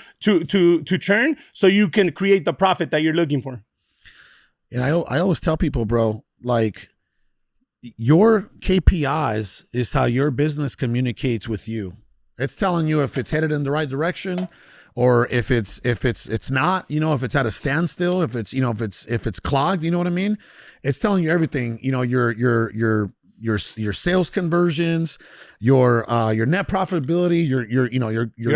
turn so you can create the profit that you're looking for. And I always tell people, bro, like your KPIs is how your business communicates with you. It's telling you if it's headed in the right direction, or if it's not, you know, if it's at a standstill, if it's, you know, if it's clogged, you know what I mean? It's telling you everything, you know, your sales conversions, your net profitability, your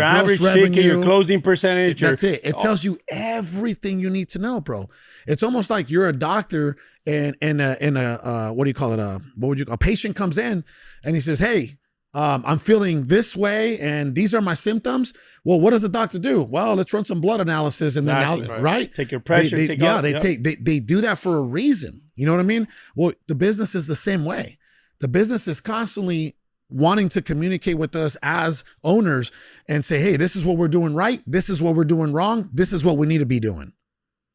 average gross revenue, ticket, your closing percentage. That's it. It tells you everything you need to know, bro. It's almost like you're a doctor and what do you call it? A patient comes in and he says, hey, I'm feeling this way and these are my symptoms. Well, what does the doctor do? Well, let's run some blood analysis and exactly. then right? Take your pressure. They do that for a reason. You know what I mean? Well, the business is the same way. The business is constantly wanting to communicate with us as owners and say, hey, this is what we're doing right. This is what we're doing wrong. This is what we need to be doing.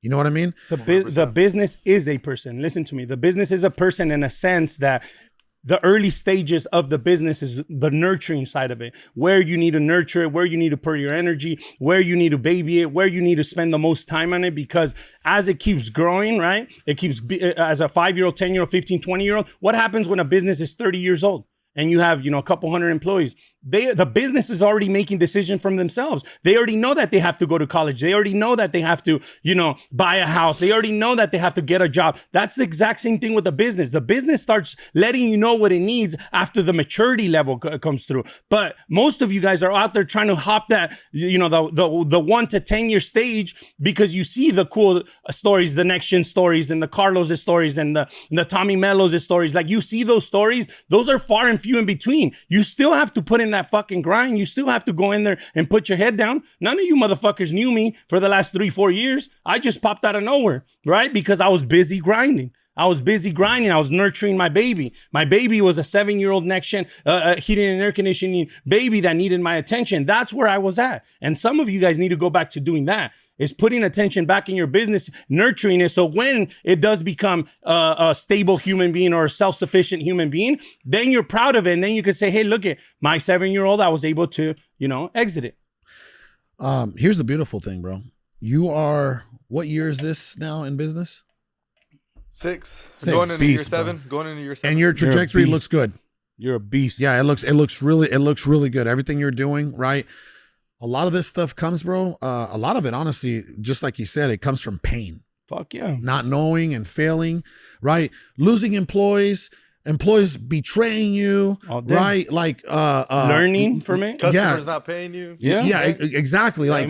You know what I mean? The business is a person. Listen to me. The business is a person in a sense that the early stages of the business is the nurturing side of it, where you need to nurture it, where you need to put your energy, where you need to baby it, where you need to spend the most time on it. Because as it keeps growing, right? It keeps, as a 5-year-old, 10-year-old, 15, 20-year-old, what happens when a business is 30 years old? And you have, a couple hundred employees. The business is already making decisions from themselves. They already know that they have to go to college. They already know that they have to, buy a house. They already know that they have to get a job. That's the exact same thing with the business. The business starts letting you know what it needs after the maturity level comes through. But most of you guys are out there trying to hop that, the 1 to 10 year stage because you see the cool stories, the next gen stories and the Carlos' stories and the Tommy Mello's stories. Like you see those stories, those are far and few in between. You still have to put in that fucking grind. You still have to go in there and put your head down. None of you motherfuckers knew me for the last 3-4 years. I just popped out of nowhere, right? Because I was busy grinding. I was nurturing my baby. My baby was a 7-year-old next gen heating and air conditioning baby that needed my attention. That's where I was at. And some of you guys need to go back to doing that. Is putting attention back in your business, nurturing it. So when it does become a stable human being or a self-sufficient human being, then you're proud of it. And then you can say, hey, look at my 7-year-old, I was able to, exit it. Here's the beautiful thing, bro. You are, what year is this now in business? 6. Six. Going into Beast, year 7. Going into year 7. And your trajectory looks good. You're a beast. Yeah, it looks really good. Everything you're doing, right? A lot of this stuff comes, bro. A lot of it, honestly, just like you said, it comes from pain. Fuck yeah. Not knowing and failing, right? Losing employees betraying you, right? Like learning from it. Customers not paying you. Yeah, exactly. Like,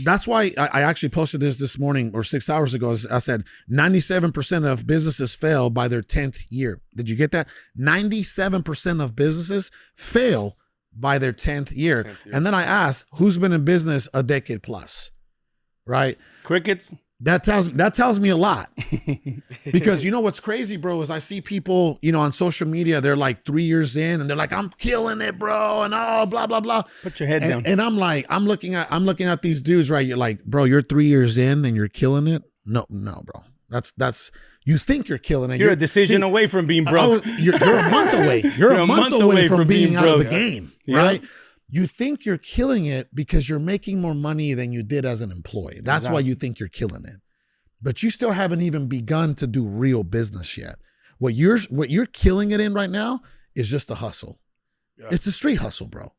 that's why I actually posted this morning or 6 hours ago. I said 97% of businesses fail by their 10th year. Did you get that? 97% of businesses fail by their 10th year. And then I asked, who's been in business a decade plus, right? Crickets. That tells me a lot. Because you know what's crazy, bro, is I see people, on social media, they're like 3 years in and they're like, I'm killing it, bro, and blah, blah, blah. Put your head down. And I'm like, I'm looking at these dudes, right? You're like, bro, you're 3 years in and you're killing it. No, bro. That's you think you're killing it. You're a decision away from being broke. You're a month away. You're a month away from being out of the game, right? You think you're killing it because you're making more money than you did as an employee. That's why you think you're killing it. But you still haven't even begun to do real business yet. What you're killing it in right now is just a hustle. Yeah. It's a street hustle, bro.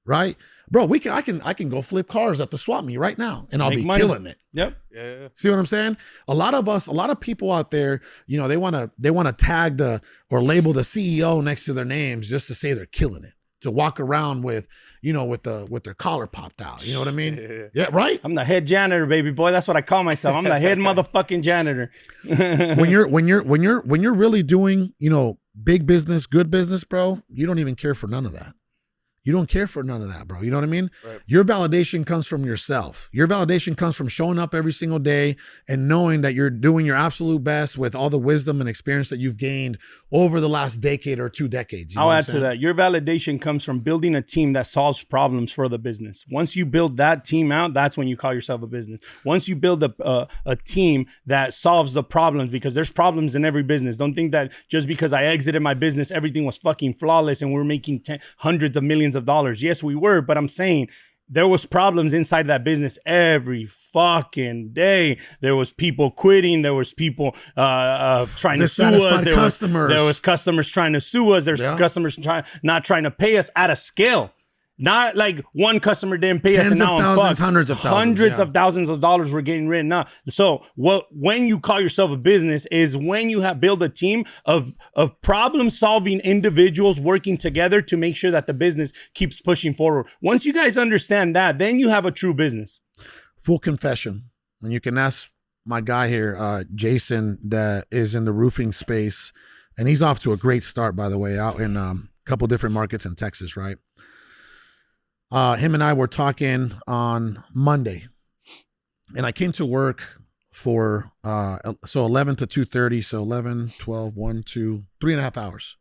Right? Bro, I can go flip cars at the swap meet right now and I'll be killing it. Yep. Yeah. See what I'm saying? A lot of people out there, they want to tag or label the CEO next to their names just to say they're killing it. to walk around with, with their collar popped out. You know what I mean? Yeah, right? I'm the head janitor, baby boy. That's what I call myself. I'm the head motherfucking janitor. when you're really doing, big business, good business, bro, you don't even care for none of that. You don't care for none of that, bro. You know what I mean? Right. Your validation comes from yourself. Your validation comes from showing up every single day and knowing that you're doing your absolute best with all the wisdom and experience that you've gained over the last decade or 2 decades. You know I'll what add to that. Your validation comes from building a team that solves problems for the business. Once you build that team out, that's when you call yourself a business. Once you build a team that solves the problems, because there's problems in every business. Don't think that just because I exited my business, everything was fucking flawless and we're making hundreds of millions of dollars. Yes, we were, but I'm saying there was problems inside that business every fucking day. There was people quitting. There was people trying to sue us. There was customers trying to sue us. There's customers not trying to pay us at a scale. Not like one customer didn't pay us and now I'm fucked. Hundreds of thousands of dollars were getting written up. So when you call yourself a business is when you have built a team of problem solving individuals working together to make sure that the business keeps pushing forward. Once you guys understand that, then you have a true business. Full confession. And you can ask my guy here, Jason, that is in the roofing space. And he's off to a great start, by the way, out in a couple different markets in Texas, right? Him and I were talking on Monday, and I came to work for, 11 to 2:30. So 11, 12, 1, 2, 3.5 hours,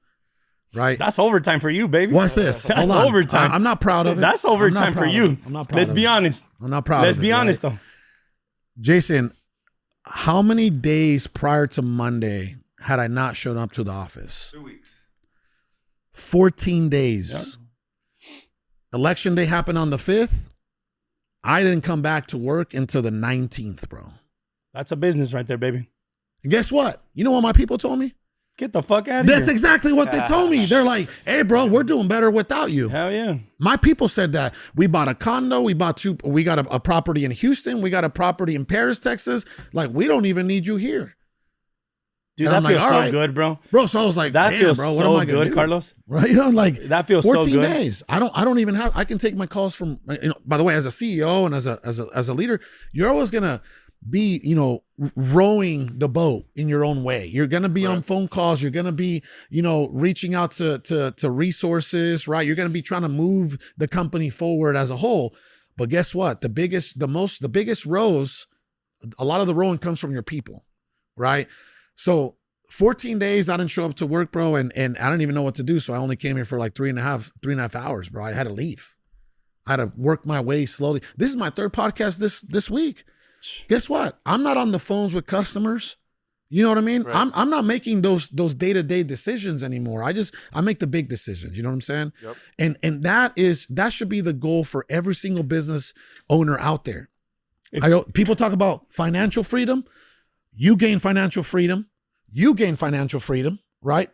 right? That's overtime for you, baby. What's this? That's overtime. I'm not proud of it. That's overtime for you. I'm not proud Let's be honest. I'm not proud of it. Let's be honest, though. Jason, how many days prior to Monday had I not shown up to the office? 2 weeks. 14 days. Yep. Election day happened on the 5th. I didn't come back to work until the 19th, bro. That's a business right there, baby. And guess what? You know what my people told me? Get the fuck out of here. That's exactly what they told me. They're like, hey, bro, we're doing better without you. Hell yeah. My people said that. We bought a condo. We got a property in Houston. We got a property in Paris, Texas. Like, we don't even need you here. Dude, and that feels so good, bro. Bro, so I was like, that damn, feels bro, what so am I gonna good, do? Carlos. Right? Like that feels 14 so good. days. I don't even have, I can take my calls from, by the way, as a CEO and as a leader, you're always gonna be, rowing the boat in your own way. You're gonna be on phone calls. You're gonna be, reaching out to resources, right? You're gonna be trying to move the company forward as a whole. But guess what? The biggest rows, a lot of the rowing comes from your people, right? So 14 days, I didn't show up to work, bro, and I didn't even know what to do. So I only came here for like 3.5 hours, bro. I had to leave. I had to work my way slowly. This is my 3rd podcast this week. Guess what? I'm not on the phones with customers. You know what I mean? Right. I'm not making those day-to-day decisions anymore. I make the big decisions. You know what I'm saying? Yep. And that should be the goal for every single business owner out there. People talk about financial freedom. You gain financial freedom. You gain financial freedom, right?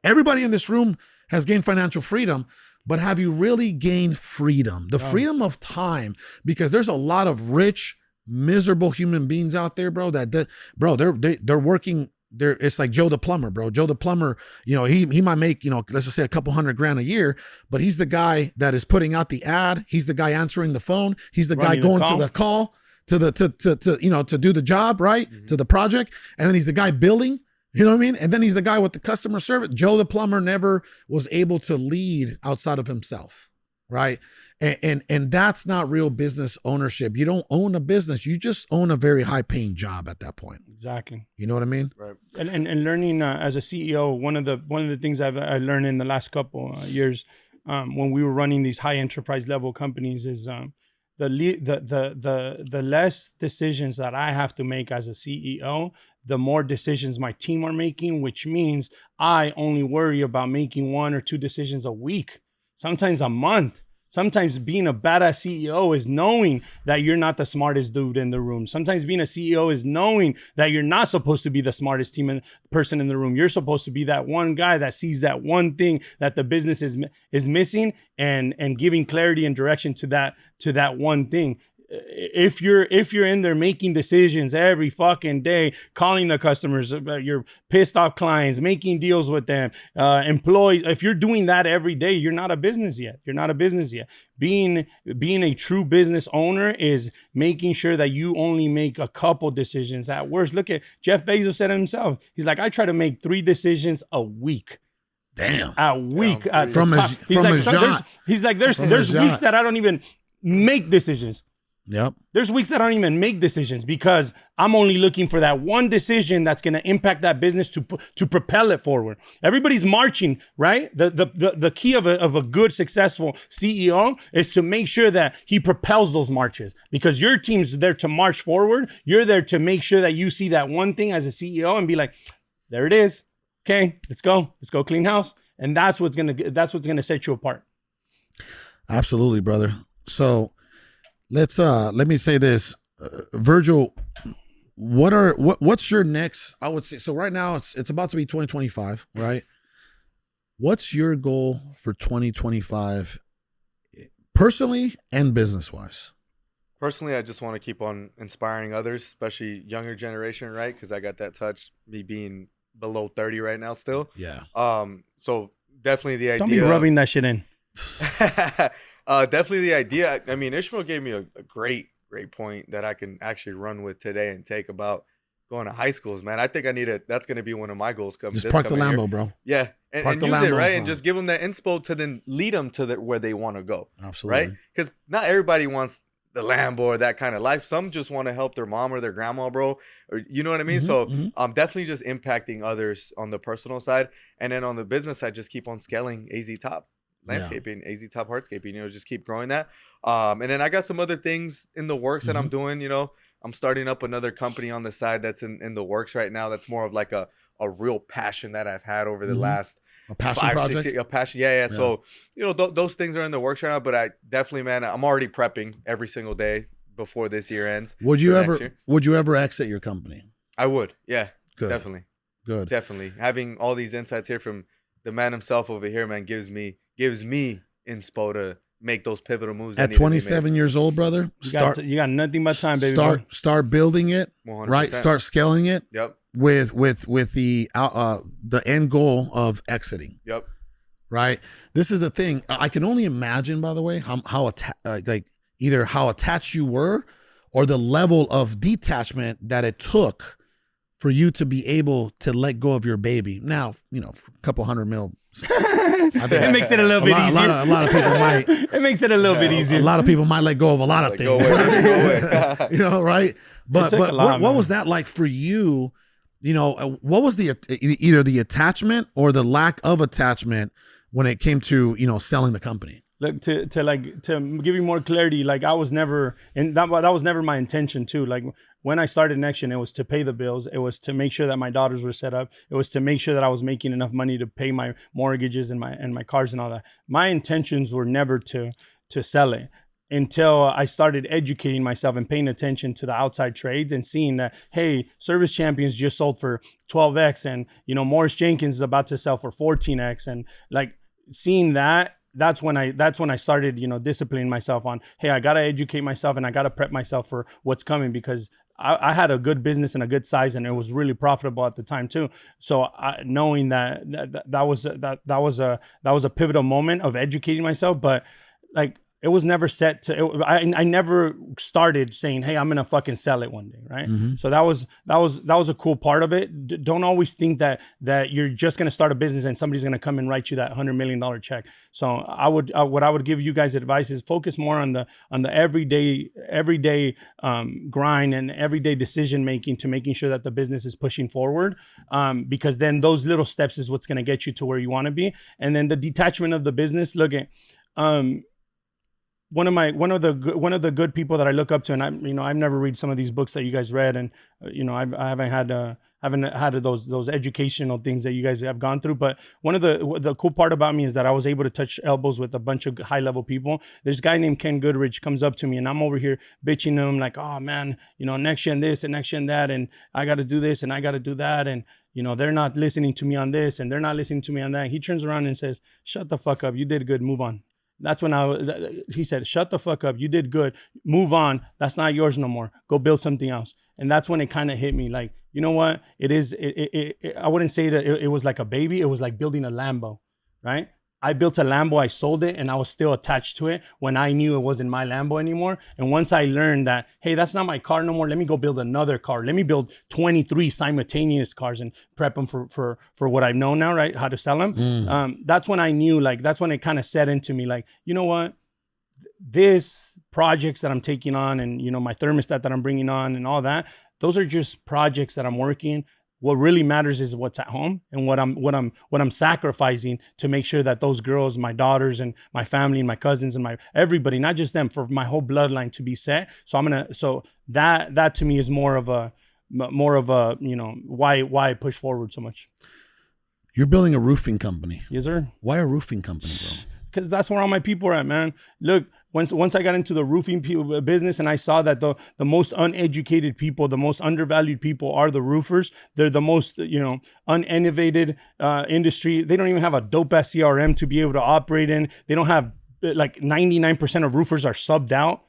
Everybody in this room has gained financial freedom, but have you really gained freedom? The freedom of time, because there's a lot of rich, miserable human beings out there, bro, they're working. It's like Joe the plumber, bro. Joe the plumber, he might make, let's just say a couple $100,000 a year, but he's the guy that is putting out the ad. He's the guy answering the phone. He's the guy going to the call. To do the job, right? Mm-hmm. To the project. And then he's the guy billing, you know what I mean? And then he's the guy with the customer service. Joe the plumber never was able to lead outside of himself, right? And that's not real business ownership. You don't own a business. You just own a very high paying job at that point. Exactly. You know what I mean? Right. And learning as a CEO, one of the things I learned in the last couple years when we were running these high enterprise level companies is the less decisions that I have to make as a CEO, the more decisions my team are making, which means I only worry about making 1 or 2 decisions a week, sometimes a month. Sometimes being a badass CEO is knowing that you're not the smartest dude in the room. Sometimes being a CEO is knowing that you're not supposed to be the smartest person in the room. You're supposed to be that one guy that sees that one thing that the business is missing and giving clarity and direction to that one thing. if you're in there making decisions every fucking day, calling the customers, you're pissed off clients, making deals with them, employees, if you're doing that every day, you're not a business yet. Being a true business owner is making sure that you only make a couple decisions at worst. Look at Jeff Bezos said it himself. He's like, I try to make 3 decisions a week. Damn. A week. He's like, there's weeks that I don't even make decisions. Yep. There's weeks that I don't even make decisions because I'm only looking for that one decision that's going to impact that business to propel it forward. Everybody's marching, right? The key of a good, successful CEO is to make sure that he propels those marches, because your team's there to march forward. You're there to make sure that you see that one thing as a CEO and be like, there it is. Okay, let's go clean house. And that's what's gonna set you apart. Absolutely, brother. So let me say this, Virgil, what's your next, I would say, so right now it's about to be 2025, right? What's your goal for 2025 personally and business wise? Personally, I just want to keep on inspiring others, especially younger generation, right? Because I got that touch, me being below 30 right now still. Yeah. So definitely the idea. Don't be rubbing that shit in. Definitely the idea. I mean, Ishmael gave me a great point that I can actually run with today and take about going to high schools, man. I think that's going to be one of my goals. Just park the Lambo, bro. Yeah. And use Lambo, it, right? And just give them that inspo to then lead them to where they want to go. Absolutely. Right? Because not everybody wants the Lambo or that kind of life. Some just want to help their mom or their grandma, bro. Or you know what I mean? So I'm definitely just impacting others on the personal side. And then on the business side, just keep on scaling AZ Top Landscaping, AZ Top Hardscaping, just keep growing that. And then I got some other things in the works that I'm doing. I'm starting up another company on the side that's in the works right now. That's more of like a real passion that I've had over the last a passion project. 6 years. A passion. Yeah. So, those things are in the works right now, but I definitely, man, I'm already prepping every single day before this year ends. Would you ever exit your company? I would. Yeah. Good. Definitely. Good. Definitely. Having all these insights here from the man himself over here, man, gives me inspo to make those pivotal moves. At 27 years old, brother, you got nothing but time, baby. Start building it, 100%. right? Start scaling it. Yep. With the end goal of exiting. Yep. Right. This is the thing. I can only imagine, by the way, how either how attached you were or the level of detachment that it took for you to be able to let go of your baby. Now, for a couple $100 million. It makes it a little bit easier. A lot of people might. It makes it a little bit easier. A lot of people might let go of a lot of things. Go away. Right? But what was that like for you? What was either the attachment or the lack of attachment when it came to, selling the company? Look, to give you more clarity, like I was never, and that was never my intention too. Like when I started Nexion, it was to pay the bills. It was to make sure that my daughters were set up. It was to make sure that I was making enough money to pay my mortgages and my cars and all that. My intentions were never to sell it, until I started educating myself and paying attention to the outside trades and seeing that, hey, Service Champions just sold for 12x, and Morris Jenkins is about to sell for 14x, and like seeing that. That's when I started, disciplining myself on, hey, I got to educate myself and I got to prep myself for what's coming, because I had a good business and a good size, and it was really profitable at the time too. So knowing that was a pivotal moment of educating myself, but like, it was never set to. I never started saying, "Hey, I'm gonna fucking sell it one day," right? So that was a cool part of it. Don't always think that you're just gonna start a business and somebody's gonna come and write you that $100 million check. So what I would give you guys advice is focus more on the everyday grind and everyday decision making to making sure that the business is pushing forward. Because then those little steps is what's gonna get you to where you want to be, and then the detachment of the business. Look at. One of the good people that I look up to, and I've never read some of these books that you guys read, and I haven't had those educational things that you guys have gone through. But one of the cool part about me is that I was able to touch elbows with a bunch of high level people. This guy named Ken Goodrich comes up to me, and I'm over here bitching to him like, oh man, Nexion this and Nexion that, and I got to do this and I got to do that, and they're not listening to me on this and they're not listening to me on that. He turns around and says, shut the fuck up, you did good, move on. That's when he said, shut the fuck up. You did good. Move on. That's not yours no more. Go build something else. And that's when it kind of hit me like, you know what? I wouldn't say that it was like a baby. It was like building a Lambo, right? I built a Lambo, I sold it, and I was still attached to it when I knew it wasn't my Lambo anymore. And once I learned that, hey, that's not my car no more, let me go build another car. Let me build 23 simultaneous cars and prep them for what I know now, right? How to sell them. That's when I knew, like, that's when it kind of set into me, like, you know what? This projects that I'm taking on and, you know, my thermostat that I'm bringing on and all that, those are just projects that I'm working. What really matters is what's at home and what I'm sacrificing to make sure that those girls, my daughters and my family and my cousins and my everybody, not just them, for my whole bloodline to be set. So that to me is more of a, you know, why I push forward so much. You're building a roofing company. Yes, sir. Why a roofing company, bro? Because that's where all my people are at, man. Look, once I got into the roofing business and I saw that the most uneducated people, the most undervalued people are the roofers. They're the most, you know, uninnovated industry. They don't even have a dope ass CRM to be able to operate in. They don't have, like, 99% of roofers are subbed out.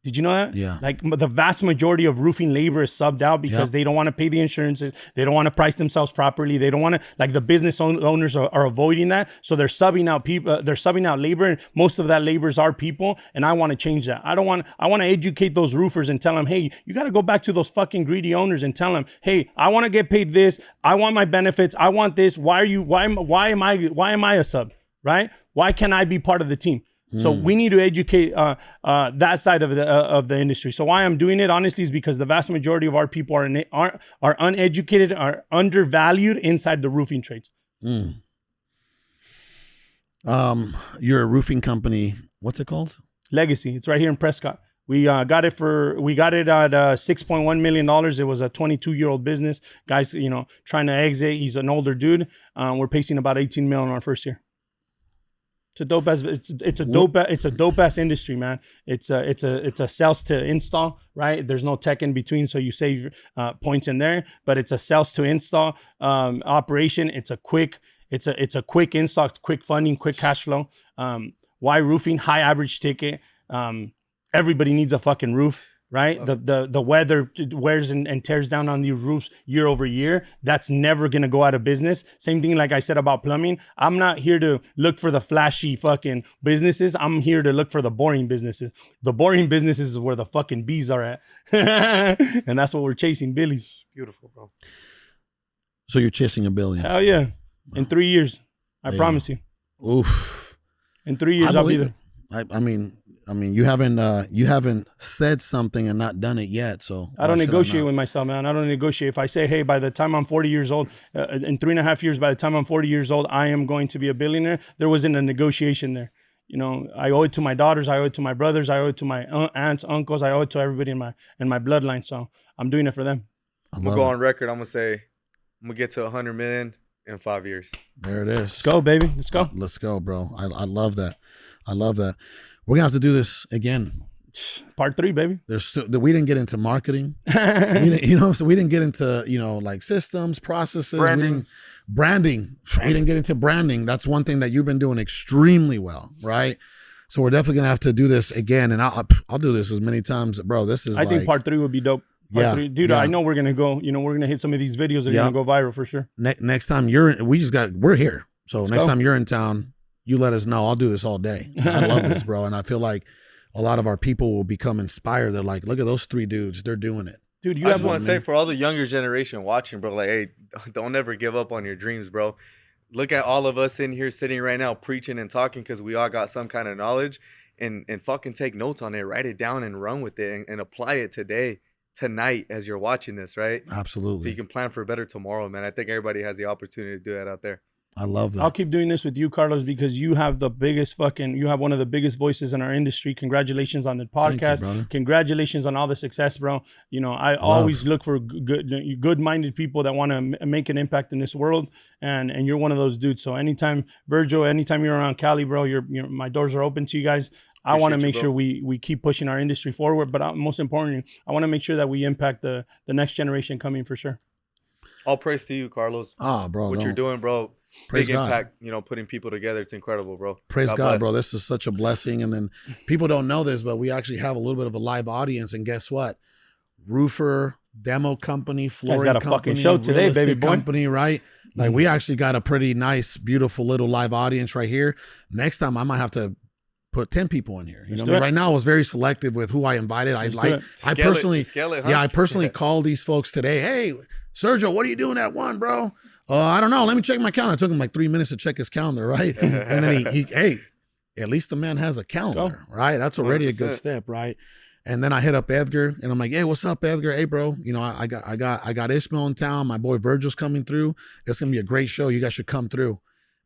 Did you know that? Yeah. Like the vast majority of roofing labor is subbed out because they don't want to pay the insurances. They don't want to price themselves properly. They don't want to, like, the business owners are avoiding that. So they're subbing out people, they're subbing out labor, and most of that labor is our people. And I want to change that. I want to educate those roofers and tell them, hey, you got to go back to those fucking greedy owners and tell them, hey, I want to get paid this. I want my benefits. I want this. Why am I a sub? Right? Why can't I be part of the team? So we need to educate that side of the industry. So why I'm doing it, honestly, is because the vast majority of our people are uneducated, are undervalued inside the roofing trades. You're a roofing company. What's it called? Legacy. It's right here in Prescott. We got it at $6.1 million. It was a 22-year-old business. Guys, you know, trying to exit. He's an older dude. We're pacing about 18 million in our first year. It's a dope ass industry, man. It's a sales to install, right? There's no tech in between, so you save points in there. But it's a sales to install operation. It's a quick install, quick funding, quick cash flow. Why roofing? High average ticket. Everybody needs a fucking roof. Right? The weather wears and tears down on the roofs year over year. That's never going to go out of business. Same thing like I said about plumbing. I'm not here to look for the flashy fucking businesses. I'm here to look for the boring businesses. The boring businesses is where the fucking bees are at. And that's what we're chasing, Billy's. Beautiful, bro. So you're chasing $1 billion. Hell yeah. In 3 years. I promise you. Oof. In 3 years, I'll be there. I mean, you haven't said something and not done it yet. So I don't negotiate with myself, man. I don't negotiate. If I say, hey, by the time I'm 40 years old, in 3.5 years, by the time I'm 40 years old, I am going to be a billionaire. There wasn't a negotiation there. You know, I owe it to my daughters. I owe it to my brothers. I owe it to my aunts, uncles. I owe it to everybody in my bloodline. So I'm doing it for them. I'm gonna go on record. I'm gonna say I'm gonna get to 100 million in 5 years. There it is. Let's go, baby. Let's go. Let's go, bro. I love that. I love that. We're gonna have to do this again. Part 3, baby. We didn't get into marketing. We didn't get into, you know, like systems, processes, branding. We didn't get into branding. That's one thing that you've been doing extremely well, right? So we're definitely gonna have to do this again, and I'll do this as many times, bro. This is. I think part 3 would be dope. Part 3. Dude, I know we're gonna go. You know, we're gonna hit some of these videos that are gonna go viral for sure. Next time we're here. So next time you're in town, you let us know. I'll do this all day. I love this, bro. And I feel like a lot of our people will become inspired. They're like, look at those 3 dudes. They're doing it. Dude, I just want to say for all the younger generation watching, bro, like, hey, don't ever give up on your dreams, bro. Look at all of us in here sitting right now preaching and talking because we all got some kind of knowledge and fucking take notes on it. Write it down and run with it and apply it tonight as you're watching this, right? Absolutely. So you can plan for a better tomorrow, man. I think everybody has the opportunity to do that out there. I love that. I'll keep doing this with you, Carlos, because you have you have one of the biggest voices in our industry. Congratulations on the podcast. Thank you, congratulations on all the success, bro. You know, I always look for good-minded people that want to make an impact in this world, and you're one of those dudes. So anytime, Virgil, anytime you're around Cali, bro, my doors are open to you guys. I want to make sure we keep pushing our industry forward, but most importantly, I want to make sure that we impact the next generation coming for sure. All praise to you, Carlos. Bro. What you're doing, bro. Praise big God. impact, putting people together. It's incredible, bro. Praise God, bless. bro. This is such a blessing. And then people don't know this, but we actually have a little bit of a live audience. And guess what? Roofer, demo company, flooring got a company, fucking show today, real estate baby boy. company, right? Like we actually got a pretty nice, beautiful little live audience right here. Next time I might have to put 10 people in here. You know what I mean? Right now I was very selective with who I invited. I personally called these folks today. Hey, Sergio, what are you doing at 1, bro? I don't know. Let me check my calendar. It took him like 3 minutes to check his calendar, right? And then hey, at least the man has a calendar, right? That's already 100%. A good step, right? And then I hit up Edgar and I'm like, hey, what's up, Edgar? Hey, bro, I got Ishmael in town. My boy Virgil's coming through. It's gonna be a great show. You guys should come through.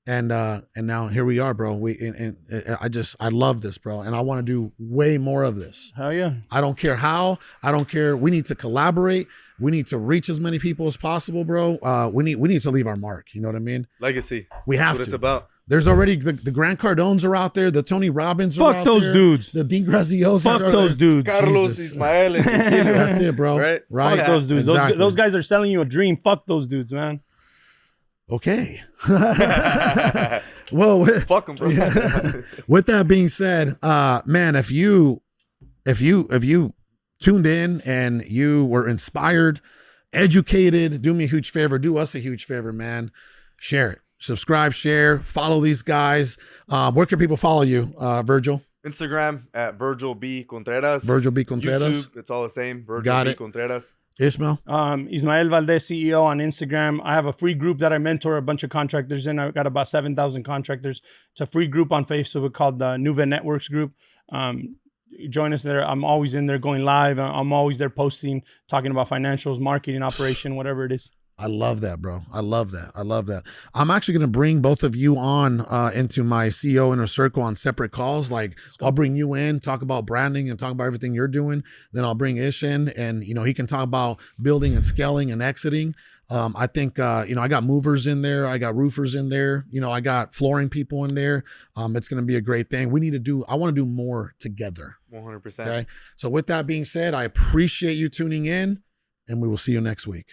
And now here we are, bro. I love this, bro. And I want to do way more of this. Hell yeah. I don't care how. I don't care. We need to collaborate. We need to reach as many people as possible, bro. We need to leave our mark. You know what I mean? Legacy. We have That's what to. it's about. There's already the Grant Cardones are out there. The Tony Robbins are out there. Fuck those dudes. The Dean Graziosi. Fuck those dudes. Carlos, Ismael, and That's it, bro. Right? Fuck those dudes. Exactly. Those guys are selling you a dream. Fuck those dudes, man. Okay. Well, fuck them, bro. With that being said, man, if you tuned in and you were inspired, educated, do me a huge favor, do us a huge favor, man. Share it. Subscribe, share, follow these guys. Where can people follow you, Virgil? Instagram at Virgil B. Contreras. Virgil B. Contreras. YouTube, it's all the same. Virgil Got B. it. Contreras. Ishmael? Ismael Valdez, CEO on Instagram. I have a free group that I mentor a bunch of contractors in. I've got about 7,000 contractors. It's a free group on Facebook called the Nuva Networks Group. Join us there. I'm always in there going live. I'm always there posting, talking about financials, marketing, operation, whatever it is. I love that, bro. I love that. I'm actually going to bring both of you on into my CEO Inner Circle on separate calls. Like I'll bring you in, talk about branding and talk about everything you're doing. Then I'll bring Ish in and, he can talk about building and scaling and exiting. I think, I got movers in there. I got roofers in there. I got flooring people in there. It's going to be a great thing. I want to do more together. 100%. Okay. So with that being said, I appreciate you tuning in and we will see you next week.